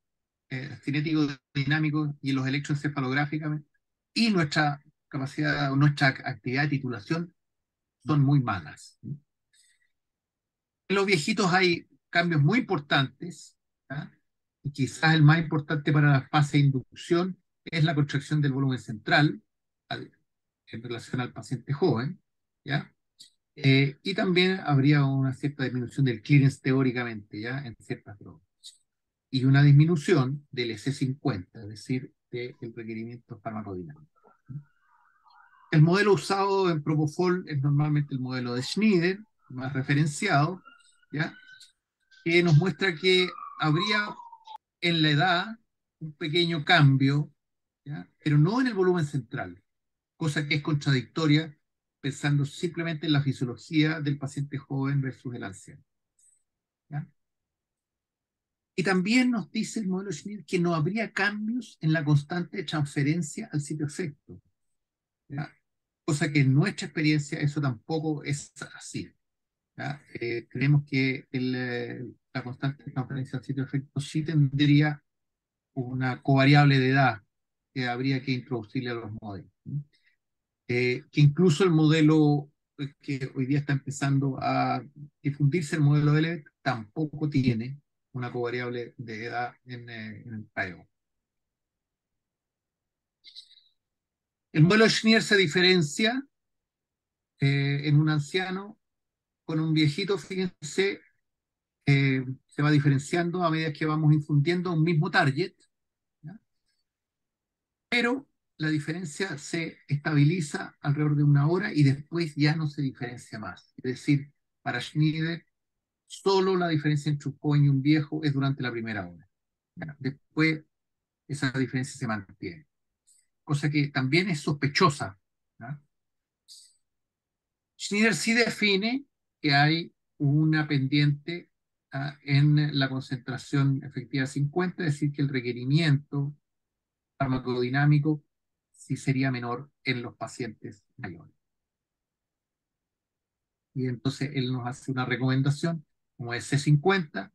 cinéticos dinámicos y los electroencefalográficos y nuestra capacidad, nuestra actividad de titulación son muy malas. ¿Sí? En los viejitos hay cambios muy importantes, ¿ah? Y quizás el más importante para la fase de inducción es la contracción del volumen central en relación al paciente joven, ¿ya? Y también habría una cierta disminución del clearance teóricamente, ¿ya? En ciertas drogas. Y una disminución del EC50, es decir, del requerimiento farmacodinámico. El modelo usado en Propofol es normalmente el modelo de Schneider, más referenciado, ¿ya? Que nos muestra que habría en la edad un pequeño cambio, ¿ya? Pero no en el volumen central, cosa que es contradictoria pensando simplemente en la fisiología del paciente joven versus el anciano. ¿Ya? Y también nos dice el modelo Schneider que no habría cambios en la constante de transferencia al sitio efecto, ¿ya? Cosa que en nuestra experiencia eso tampoco es así. ¿Ya? Creemos que la constante de transferencia al sitio efecto sí tendría una covariable de edad que habría que introducirle a los modelos. Que incluso el modelo que hoy día está empezando a difundirse, el modelo de LEVET, tampoco tiene una covariable de edad en el PAEO. El modelo de Schneer se diferencia en un anciano con un viejito, fíjense, se va diferenciando a medida que vamos infundiendo un mismo target, ¿ya? Pero la diferencia se estabiliza alrededor de una hora y después ya no se diferencia más. Es decir, para Schneider, solo la diferencia entre un joven y un viejo es durante la primera hora. ¿Ya? Después esa diferencia se mantiene. Cosa que también es sospechosa. ¿Ya? Schneider sí define que hay una pendiente en la concentración efectiva 50, es decir, que el requerimiento farmacodinámico sí sería menor en los pacientes mayores. Y entonces él nos hace una recomendación, como es C50,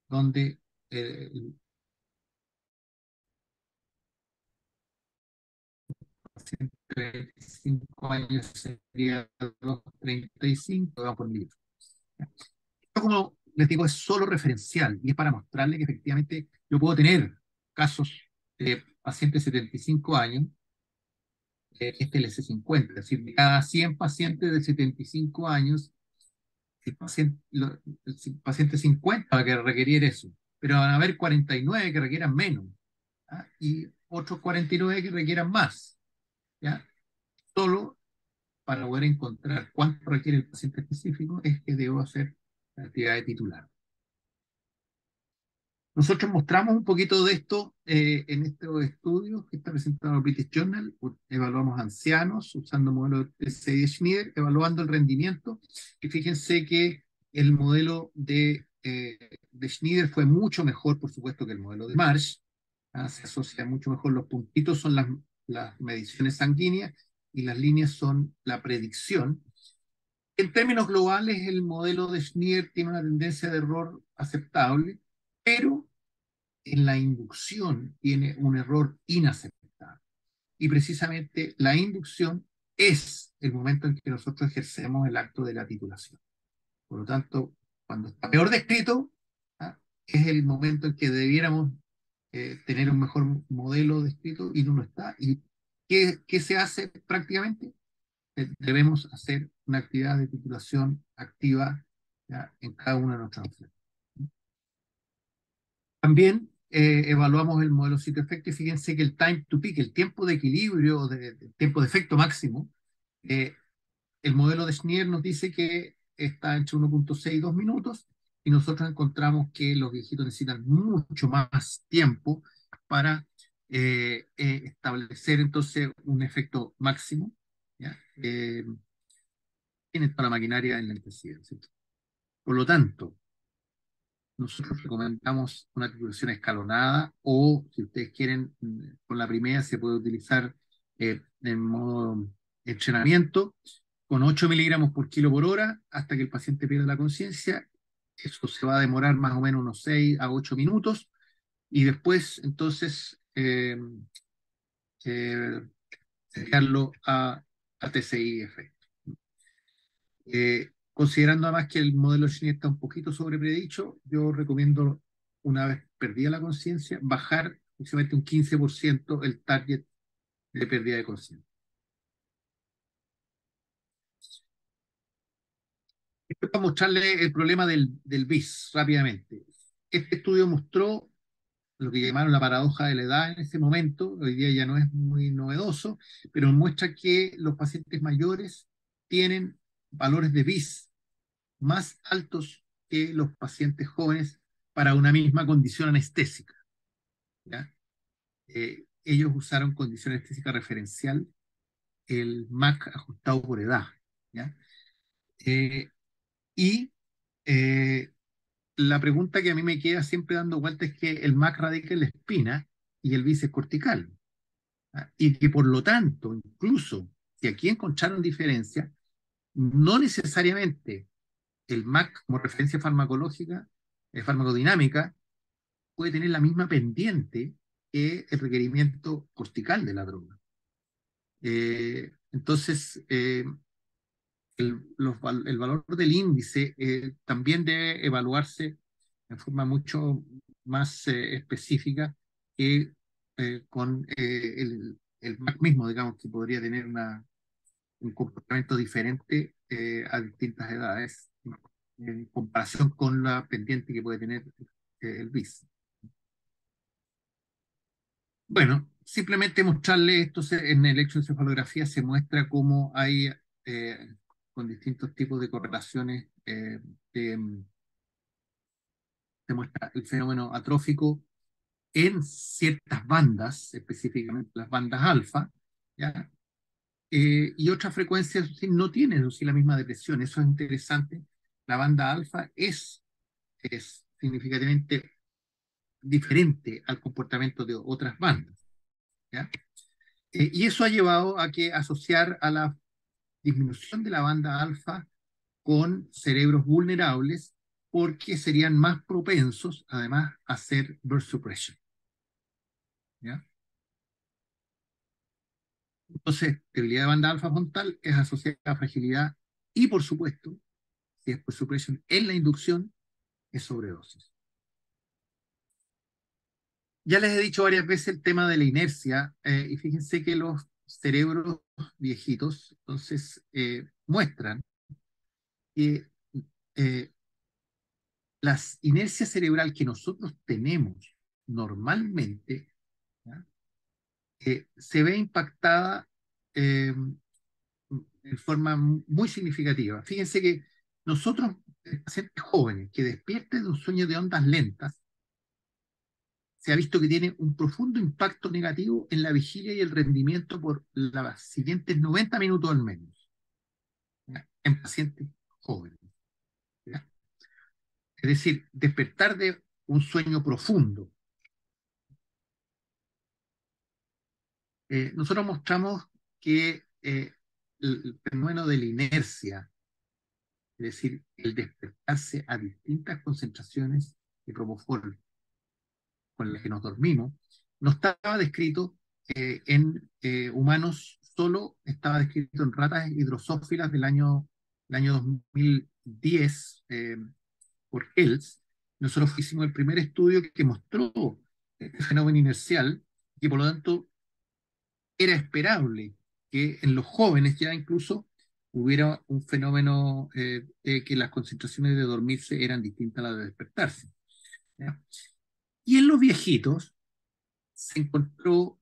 donde el paciente de 25 años sería 2,35 gramos por litro. Esto, como les digo, es solo referencial y es para mostrarle que efectivamente yo puedo tener casos de pacientes de 75 años, este es el S50, es decir, de cada 100 pacientes de 75 años, el paciente 50 va a requerir eso, pero van a haber 49 que requieran menos, ¿ah? Y otros 49 que requieran más, ¿ya? Solo para poder encontrar cuánto requiere el paciente específico es que debo hacer la actividad de titular. Nosotros mostramos un poquito de esto en estos estudios que está presentado en el British Journal. Evaluamos ancianos usando modelos de Schmider, evaluando el rendimiento. Y fíjense que el modelo de Schmider fue mucho mejor, por supuesto, que el modelo de Marsh. Se asocia mucho mejor. Los puntitos son las mediciones sanguíneas y las líneas son la predicción. En términos globales, el modelo de Schneer tiene una tendencia de error aceptable, pero en la inducción tiene un error inaceptable. Y precisamente la inducción es el momento en que nosotros ejercemos el acto de la titulación. Por lo tanto, cuando está peor descrito, ¿ah? Es el momento en que debiéramos tener un mejor modelo descrito y no lo está. ¿Y qué se hace prácticamente? Debemos hacer una actividad de titulación activa, ¿ya?, en cada una de nuestras opciones. También evaluamos el modelo sitio efecto y fíjense que el time to peak, el tiempo de equilibrio, el tiempo de efecto máximo, eh, el modelo de Schneer nos dice que está entre 1.6 y 2 minutos, y nosotros encontramos que los viejitos necesitan mucho más tiempo para establecer entonces un efecto máximo, ¿ya? Tienen toda la maquinaria en la intensidad, ¿cierto? Por lo tanto, nosotros recomendamos una titulación escalonada, o si ustedes quieren, con la primera se puede utilizar en modo entrenamiento, con 8 miligramos por kilo por hora hasta que el paciente pierda la conciencia. Eso se va a demorar más o menos unos 6 a 8 minutos, y después entonces eh, enviarlo a TCI-F. Considerando además que el modelo Shin está un poquito sobrepredicho, yo recomiendo, una vez perdida la conciencia, bajar aproximadamente un 15% el target de pérdida de conciencia. Esto para mostrarle el problema del BIS rápidamente. Este estudio mostró lo que llamaron la paradoja de la edad en ese momento. Hoy día ya no es muy novedoso, pero muestra que los pacientes mayores tienen valores de BIS más altos que los pacientes jóvenes para una misma condición anestésica, ¿ya? Ellos usaron condición anestésica referencial, el MAC ajustado por edad, ¿ya? Eh, y eh, la pregunta que a mí me queda siempre dando vuelta es que el MAC radica en la espina y el bíceps cortical, ¿ya? Y que por lo tanto, incluso si aquí encontraron diferencia, no necesariamente el MAC como referencia farmacológica, farmacodinámica, puede tener la misma pendiente que el requerimiento cortical de la droga. Entonces, el valor del índice también debe evaluarse en forma mucho más específica que con el MAC mismo, digamos, que podría tener un comportamiento diferente a distintas edades, en comparación con la pendiente que puede tener el BIS. Bueno, simplemente mostrarle esto en el electroencefalografía se muestra cómo hay con distintos tipos de correlaciones se muestra el fenómeno atrófico en ciertas bandas, específicamente las bandas alfa, ¿ya? Y otras frecuencias sí, no tienen, eso sí, la misma depresión. Eso es interesante. La banda alfa es significativamente diferente al comportamiento de otras bandas, ¿ya? Y eso ha llevado a que asociar a la disminución de la banda alfa con cerebros vulnerables, porque serían más propensos además a hacer burst suppression, ¿ya? Entonces, debilidad de banda alfa frontal es asociada a fragilidad, y por supuesto, si es burst suppression en la inducción, es sobredosis. Ya les he dicho varias veces el tema de la inercia, y fíjense que los cerebros viejitos entonces muestran que eh, la inercia cerebral que nosotros tenemos normalmente, ¿ya?, se ve impactada en forma muy significativa. Fíjense que nosotros, pacientes jóvenes que despierten de un sueño de ondas lentas, se ha visto que tiene un profundo impacto negativo en la vigilia y el rendimiento por los siguientes 90 minutos al menos, ¿ya?, en pacientes jóvenes, ¿ya? Es decir, despertar de un sueño profundo. Nosotros mostramos que el fenómeno de la inercia, es decir, el despertarse a distintas concentraciones de propofol con la que nos dormimos, no estaba descrito en humanos, solo estaba descrito en ratas hidrosófilas del año 2010 por Ells. Nosotros hicimos el primer estudio que mostró este fenómeno inercial, y por lo tanto era esperable que en los jóvenes ya incluso hubiera un fenómeno de que las concentraciones de dormirse eran distintas a las de despertarse. ¿Ya? Y en los viejitos se encontró,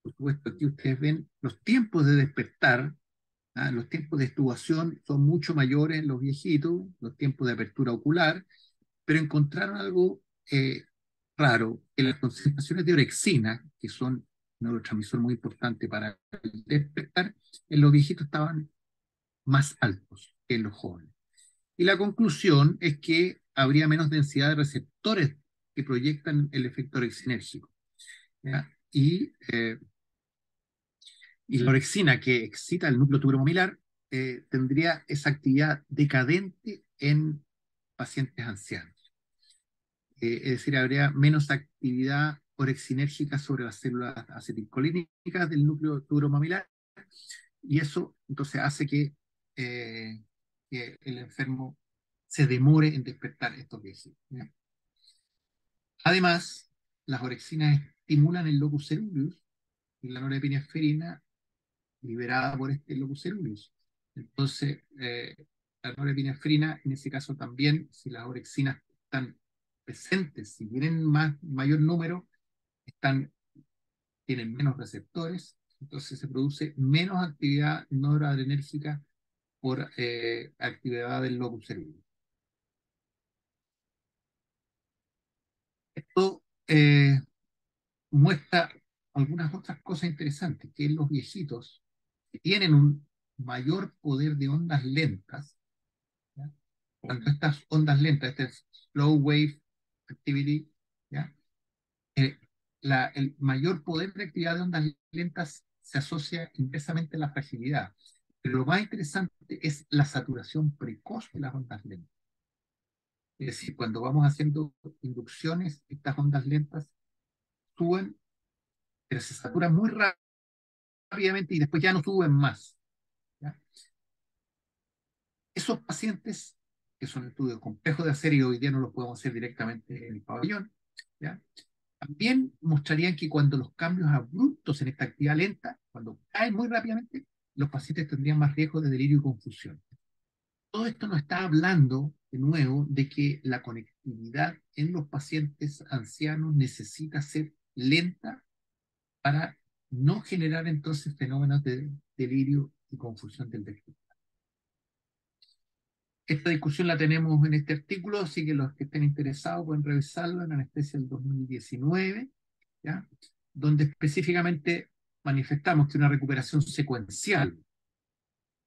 por supuesto, aquí ustedes ven los tiempos de despertar, ¿ah? Los tiempos de extubación son mucho mayores en los viejitos, los tiempos de apertura ocular, pero encontraron algo raro, que las concentraciones de orexina, que son un neurotransmisor muy importante para el despertar, en los viejitos estaban más altos que en los jóvenes. Y la conclusión es que habría menos densidad de receptores que proyectan el efecto orexinérgico. ¿Ya? Y la orexina que excita el núcleo tuberomamilar tendría esa actividad decadente en pacientes ancianos. Es decir, habría menos actividad orexinérgica sobre las células acetilcolínicas del núcleo tuberomamilar, y eso entonces hace que el enfermo se demore en despertar estos viejitos. ¿Ya? Además, las orexinas estimulan el locus ceruleus y la norepinefrina liberada por este locus ceruleus. Entonces, la norepinefrina, en ese caso también, si las orexinas están presentes, si tienen mayor número, tienen menos receptores, entonces se produce menos actividad noradrenérgica por actividad del locus ceruleus. Esto muestra algunas otras cosas interesantes, que los viejitos que tienen un mayor poder de ondas lentas, ¿ya? Cuando estas ondas lentas, este es slow wave activity, ¿ya? Eh, el mayor poder de actividad de ondas lentas se asocia inversamente a la fragilidad. Pero lo más interesante es la saturación precoz de las ondas lentas. Es decir, cuando vamos haciendo inducciones, estas ondas lentas suben, pero se saturan muy rápidamente y después ya no suben más. ¿Ya? Esos pacientes, que son estudios complejos de hacer y hoy día no los podemos hacer directamente en el pabellón, ¿ya? También mostrarían que cuando los cambios abruptos en esta actividad lenta, cuando caen muy rápidamente, los pacientes tendrían más riesgo de delirio y confusión. Todo esto nos está hablando, de nuevo, de que la conectividad en los pacientes ancianos necesita ser lenta para no generar entonces fenómenos de delirio y confusión del despertar. Esta discusión la tenemos en este artículo, así que los que estén interesados pueden revisarlo en Anestesia del 2019, ¿ya? Donde específicamente manifestamos que una recuperación secuencial,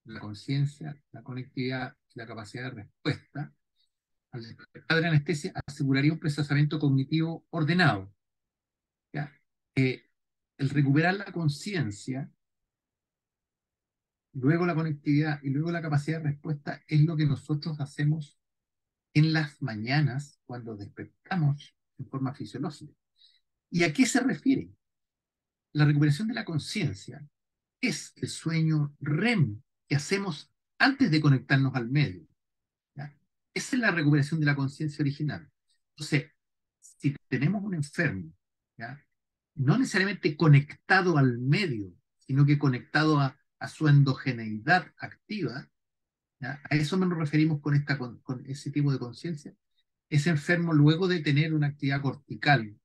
la conciencia, la conectividad y la capacidad de respuesta, al despertar de la anestesia, aseguraría un procesamiento cognitivo ordenado. ¿Ya? El recuperar la conciencia, luego la conectividad y luego la capacidad de respuesta es lo que nosotros hacemos en las mañanas cuando despertamos en forma fisiológica. ¿Y a qué se refiere? La recuperación de la conciencia es el sueño REM que hacemos antes de conectarnos al medio. ¿Ya? Esa es la recuperación de la conciencia original. Entonces, si tenemos un enfermo, ¿ya? No necesariamente conectado al medio, sino que conectado a su endogeneidad activa, ¿ya? A eso nos referimos con ese tipo de conciencia. Ese enfermo, luego de tener una actividad cortical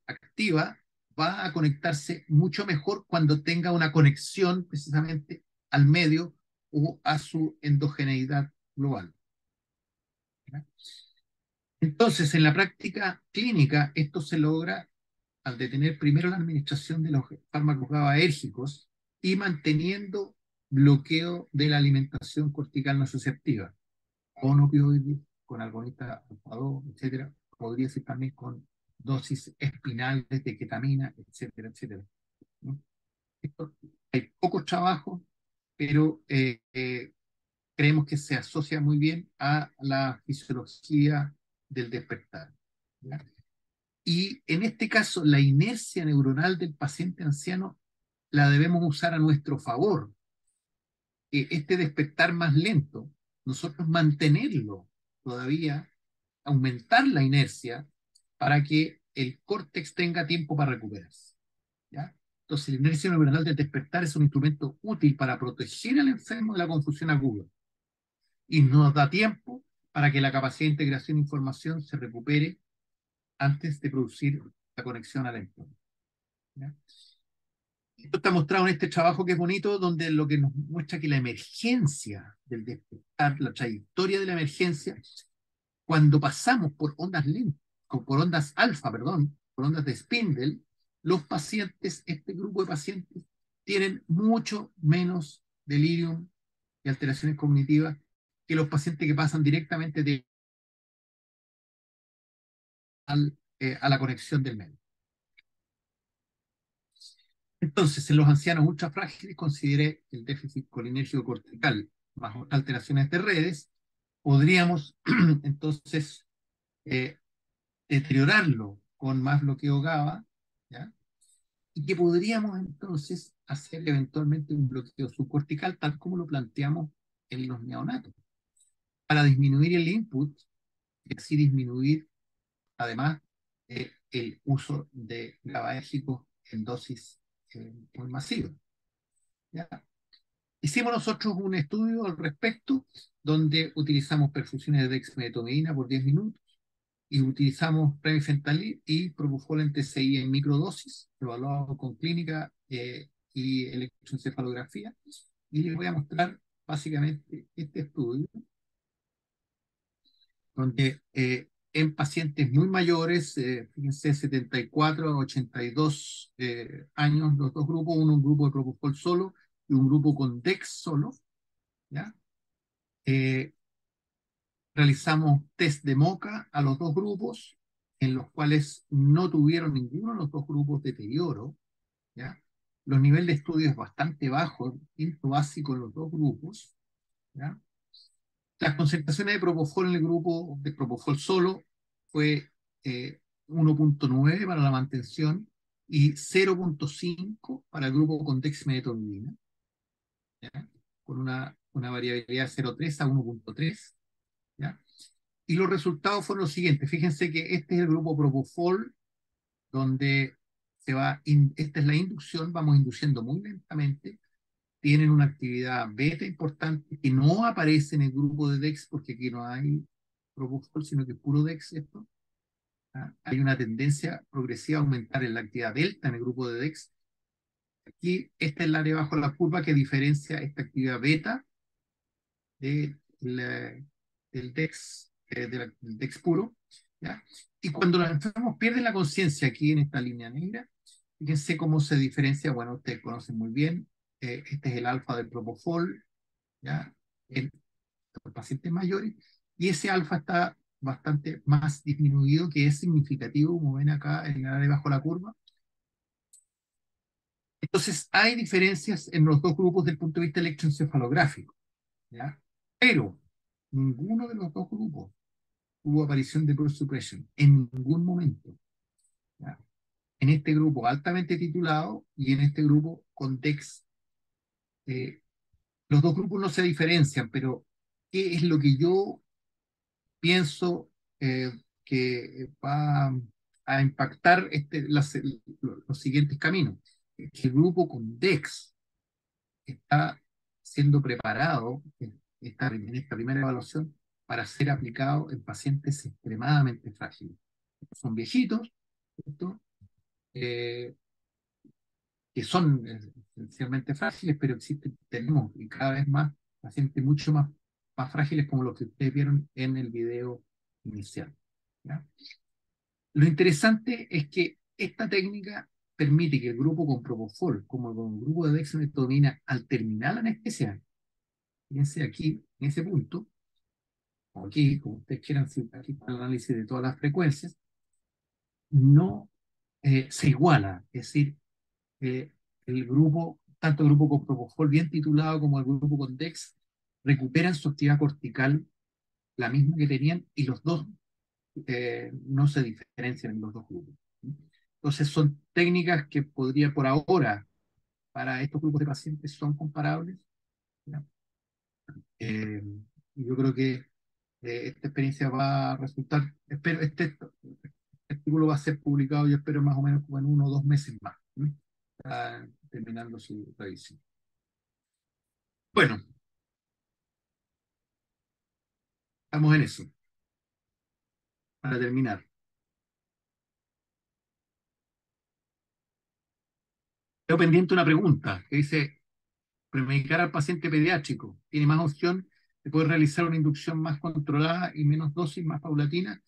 activa, va a conectarse mucho mejor cuando tenga una conexión precisamente al medio o a su endogeneidad global. ¿Ya? Entonces, en la práctica clínica, esto se logra al detener primero la administración de los fármacos GABAérgicos y manteniendo bloqueo de la alimentación cortical no receptiva, con opioides, con agonista alfa 2, etcétera. Podría ser también con dosis espinales de ketamina, etcétera, etcétera. ¿No? Esto, hay pocos trabajos, pero creemos que se asocia muy bien a la fisiología del despertar. ¿ya? Y en este caso, la inercia neuronal del paciente anciano la debemos usar a nuestro favor. Este despertar más lento, nosotros mantenerlo todavía, aumentar la inercia para que el córtex tenga tiempo para recuperarse. ¿Ya? Entonces, la inercia neuronal del despertar es un instrumento útil para proteger al enfermo de la confusión aguda y nos da tiempo para que la capacidad de integración de información se recupere antes de producir la conexión al entorno. ¿Ya? Esto está mostrado en este trabajo que es bonito, donde lo que nos muestra que la emergencia del despertar, la trayectoria de la emergencia, cuando pasamos por ondas lentas, por ondas alfa, perdón, por ondas de Spindle, los pacientes, este grupo de pacientes, tienen mucho menos delirium y alteraciones cognitivas que los pacientes que pasan directamente a la conexión del medio. Entonces, en los ancianos ultrafrágiles consideré el déficit colinérgico cortical más alteraciones de redes, podríamos entonces eh, deteriorarlo con más bloqueo GABA, ¿ya? Y que podríamos entonces hacer eventualmente un bloqueo subcortical tal como lo planteamos en los neonatos, para disminuir el input y así disminuir además el uso de GABAérgicos en dosis muy masivas. ¿Ya? Hicimos nosotros un estudio al respecto donde utilizamos perfusiones de dexmedetomidina por 10 minutos y utilizamos premifentanil y propofol en TCI en microdosis, evaluado con clínica y electroencefalografía. Y les voy a mostrar básicamente este estudio, donde en pacientes muy mayores, fíjense, 74 a 82 años, los dos grupos, uno un grupo de propofol solo y un grupo con dex solo, ¿ya? Eh, Realizamos test de MOCA a los dos grupos, en los cuales no tuvieron ninguno de los dos grupos deterioro, ¿ya? Los niveles de estudio es bastante bajo, quinto básico en los dos grupos, ¿ya? Las concentraciones de propofol en el grupo de propofol solo fue 1.9 para la mantención y 0.5 para el grupo con dexmedetomidina, ¿ya? Con una variabilidad de 0.3 a 1.3, ¿ya? Y los resultados fueron los siguientes. Fíjense que este es el grupo propofol, donde esta es la inducción, vamos induciendo muy lentamente. Tienen una actividad beta importante que no aparece en el grupo de DEX porque aquí no hay propofol, sino que es puro DEX esto. ¿Ah? Hay una tendencia progresiva a aumentar en la actividad delta en el grupo de DEX. Aquí esta es el área bajo la curva que diferencia esta actividad beta de del DEX, del DEX puro, ¿ya? Y cuando los enfermos pierden la conciencia aquí en esta línea negra, fíjense cómo se diferencia, bueno, ustedes conocen muy bien, este es el alfa del propofol, ¿ya? En los pacientes mayores, y ese alfa está bastante más disminuido, que es significativo, como ven acá en el área bajo la curva. Entonces, hay diferencias en los dos grupos desde el punto de vista electroencefalográfico, ¿ya? Pero ninguno de los dos grupos hubo aparición de Bruce Suppression en ningún momento, ¿ya? En este grupo altamente titulado y en este grupo con DEX, los dos grupos no se diferencian, pero ¿qué es lo que yo pienso que va a impactar los siguientes caminos? Que el grupo con DEX está siendo preparado en esta primera evaluación para ser aplicado en pacientes extremadamente frágiles. Son viejitos, ¿cierto? Eh, que son esencialmente frágiles, pero tenemos y cada vez más pacientes mucho más frágiles como los que ustedes vieron en el video inicial, ¿ya? Lo interesante es que esta técnica permite que el grupo con propofol, como con el grupo de dexmedetomidina, al terminar la anestesia, fíjense aquí, en ese punto, o aquí, como ustedes quieran, aquí para el análisis de todas las frecuencias, no se iguala, es decir, eh, el grupo, tanto el grupo con propofol bien titulado como el grupo con DEX, recuperan su actividad cortical, la misma que tenían, y los dos no se diferencian en los dos grupos. Entonces son técnicas que podría por ahora, para estos grupos de pacientes, son comparables. ¿Ya? Eh, y yo creo que esta experiencia va a resultar, espero, este artículo va a ser publicado, yo espero más o menos como en 1 o 2 meses más, ¿no? Está terminando su revisión. Bueno, estamos en eso, para terminar. Tengo pendiente una pregunta que dice, premedicar al paciente pediátrico, ¿tiene más opción de poder realizar una inducción más controlada y menos dosis, más paulatina?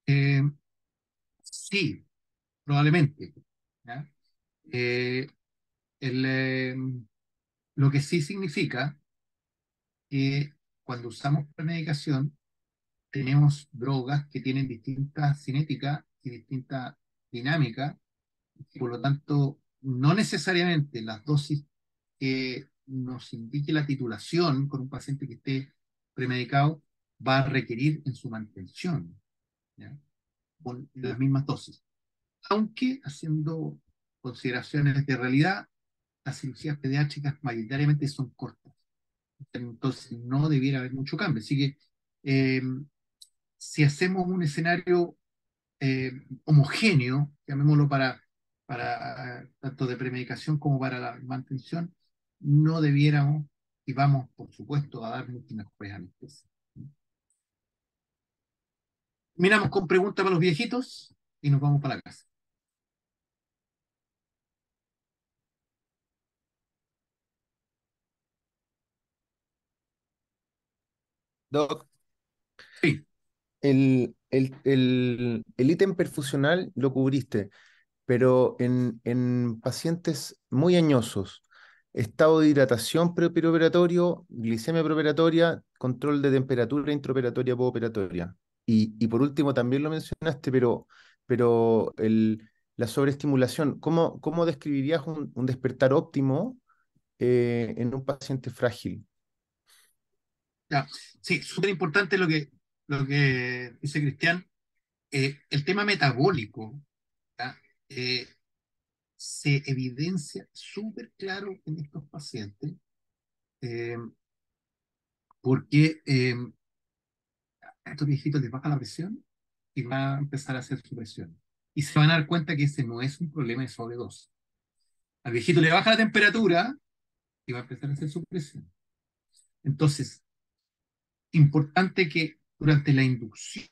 Eh, sí, probablemente. ¿Ya? Eh, el, eh, lo que sí significa que cuando usamos premedicación, tenemos drogas que tienen distinta cinética y distinta dinámica, y por lo tanto, no necesariamente las dosis que nos indique la titulación con un paciente que esté premedicado va a requerir en su mantención, ¿ya? Con las mismas dosis. Aunque haciendo consideraciones de realidad, las cirugías pediátricas mayoritariamente son cortas. Entonces no debiera haber mucho cambio. Así que eh, si hacemos un escenario homogéneo, llamémoslo para tanto de premedicación como para la mantención, no debiéramos y vamos, por supuesto, a dar mucho mejores anestesias. Miramos con preguntas para los viejitos y nos vamos para la casa. Doc, Sí, el ítem perfusional lo cubriste, pero en pacientes muy añosos, estado de hidratación preoperatorio, glicemia preoperatoria, control de temperatura intraoperatoria postoperatoria. Y por último, también lo mencionaste, pero la sobreestimulación, ¿cómo describirías un despertar óptimo en un paciente frágil? ya. Sí, súper importante lo que dice Cristian. El tema metabólico, ¿ya? Eh, se evidencia súper claro en estos pacientes eh, porque a estos viejitos les baja la presión y va a empezar a hacer su presión. Y se van a dar cuenta que ese no es un problema de sobredosis. Al viejito le baja la temperatura y va a empezar a hacer su presión. Entonces, importante que durante la inducción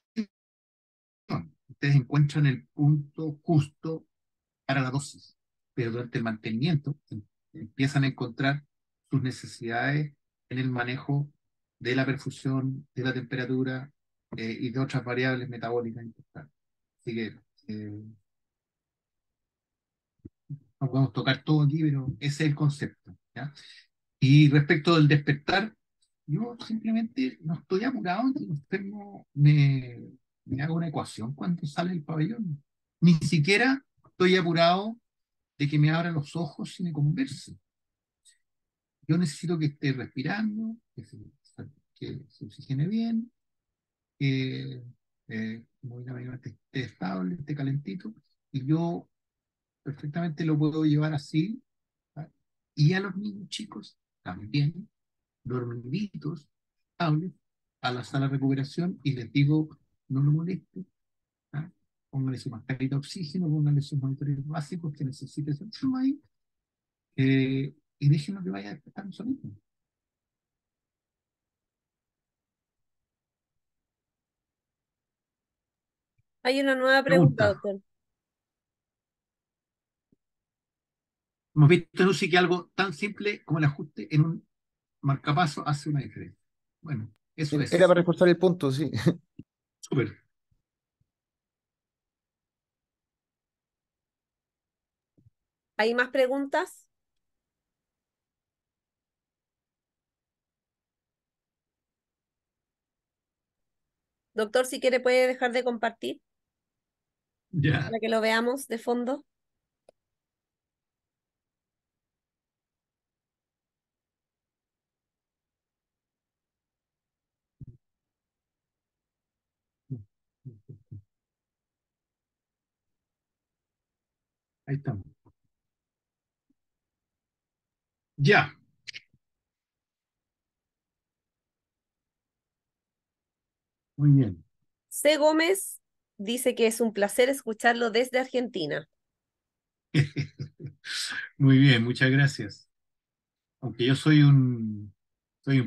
ustedes encuentran el punto justo para la dosis, pero durante el mantenimiento empiezan a encontrar sus necesidades en el manejo de la perfusión, de la temperatura y de otras variables metabólicas importantes. Así que no podemos tocar todo aquí, pero ese es el concepto, ¿ya? Y respecto del despertar, yo simplemente no estoy apurado, que el enfermo me haga una ecuación cuando sale el pabellón. Ni siquiera estoy apurado de que me abra los ojos y me converse. Yo necesito que esté respirando, que se oxigene bien, que hemodinámicamente esté estable, esté calentito, y yo perfectamente lo puedo llevar así, ¿tá? Y a los niños chicos también, dormiditos, estables, a la sala de recuperación y les digo, no lo moleste, ¿tá? Póngale su mascarita de oxígeno, póngale sus monitores básicos que necesite ese ahí, y déjenlo que vaya despertando solito. Hay una nueva pregunta, Pregunta. doctor. Hemos visto en UCI que algo tan simple como el ajuste en un marcapaso hace una diferencia. Bueno, eso Era es. para reforzar el punto, sí. Súper. ¿Hay más preguntas? Doctor, si quiere puede dejar de compartir Ya. para que lo veamos de fondo. Ahí estamos. Ya. Muy bien. C. Gómez dice que es un placer escucharlo desde Argentina. Muy bien, muchas gracias. Aunque yo soy un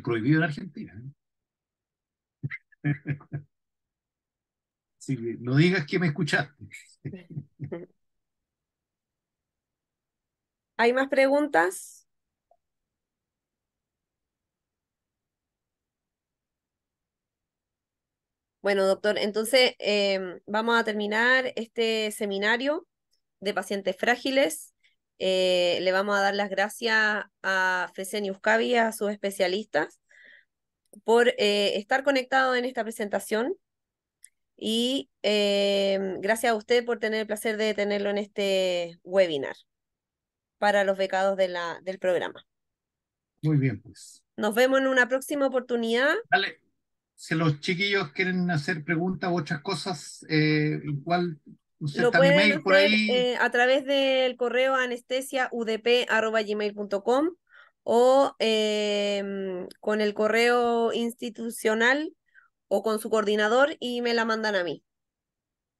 prohibido en Argentina, ¿eh? Así que no digas que me escuchaste. ¿Hay más preguntas? Bueno, doctor, entonces vamos a terminar este seminario de pacientes frágiles. Le vamos a dar las gracias a Fresenius Kabi, a sus especialistas, por estar conectados en esta presentación y gracias a usted por tener el placer de tenerlo en este webinar para los becados del programa. Muy bien, pues. Nos vemos en una próxima oportunidad. Dale. Si los chiquillos quieren hacer preguntas u otras cosas, igual, no sé, Lo está mi pueden mail por hacer ahí. a través del correo anestesiaudp@gmail.com o con el correo institucional o con su coordinador y me la mandan a mí.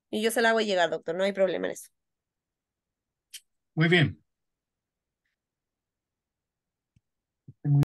Y yo se la hago llegar, doctor, no hay problema en eso. Muy bien.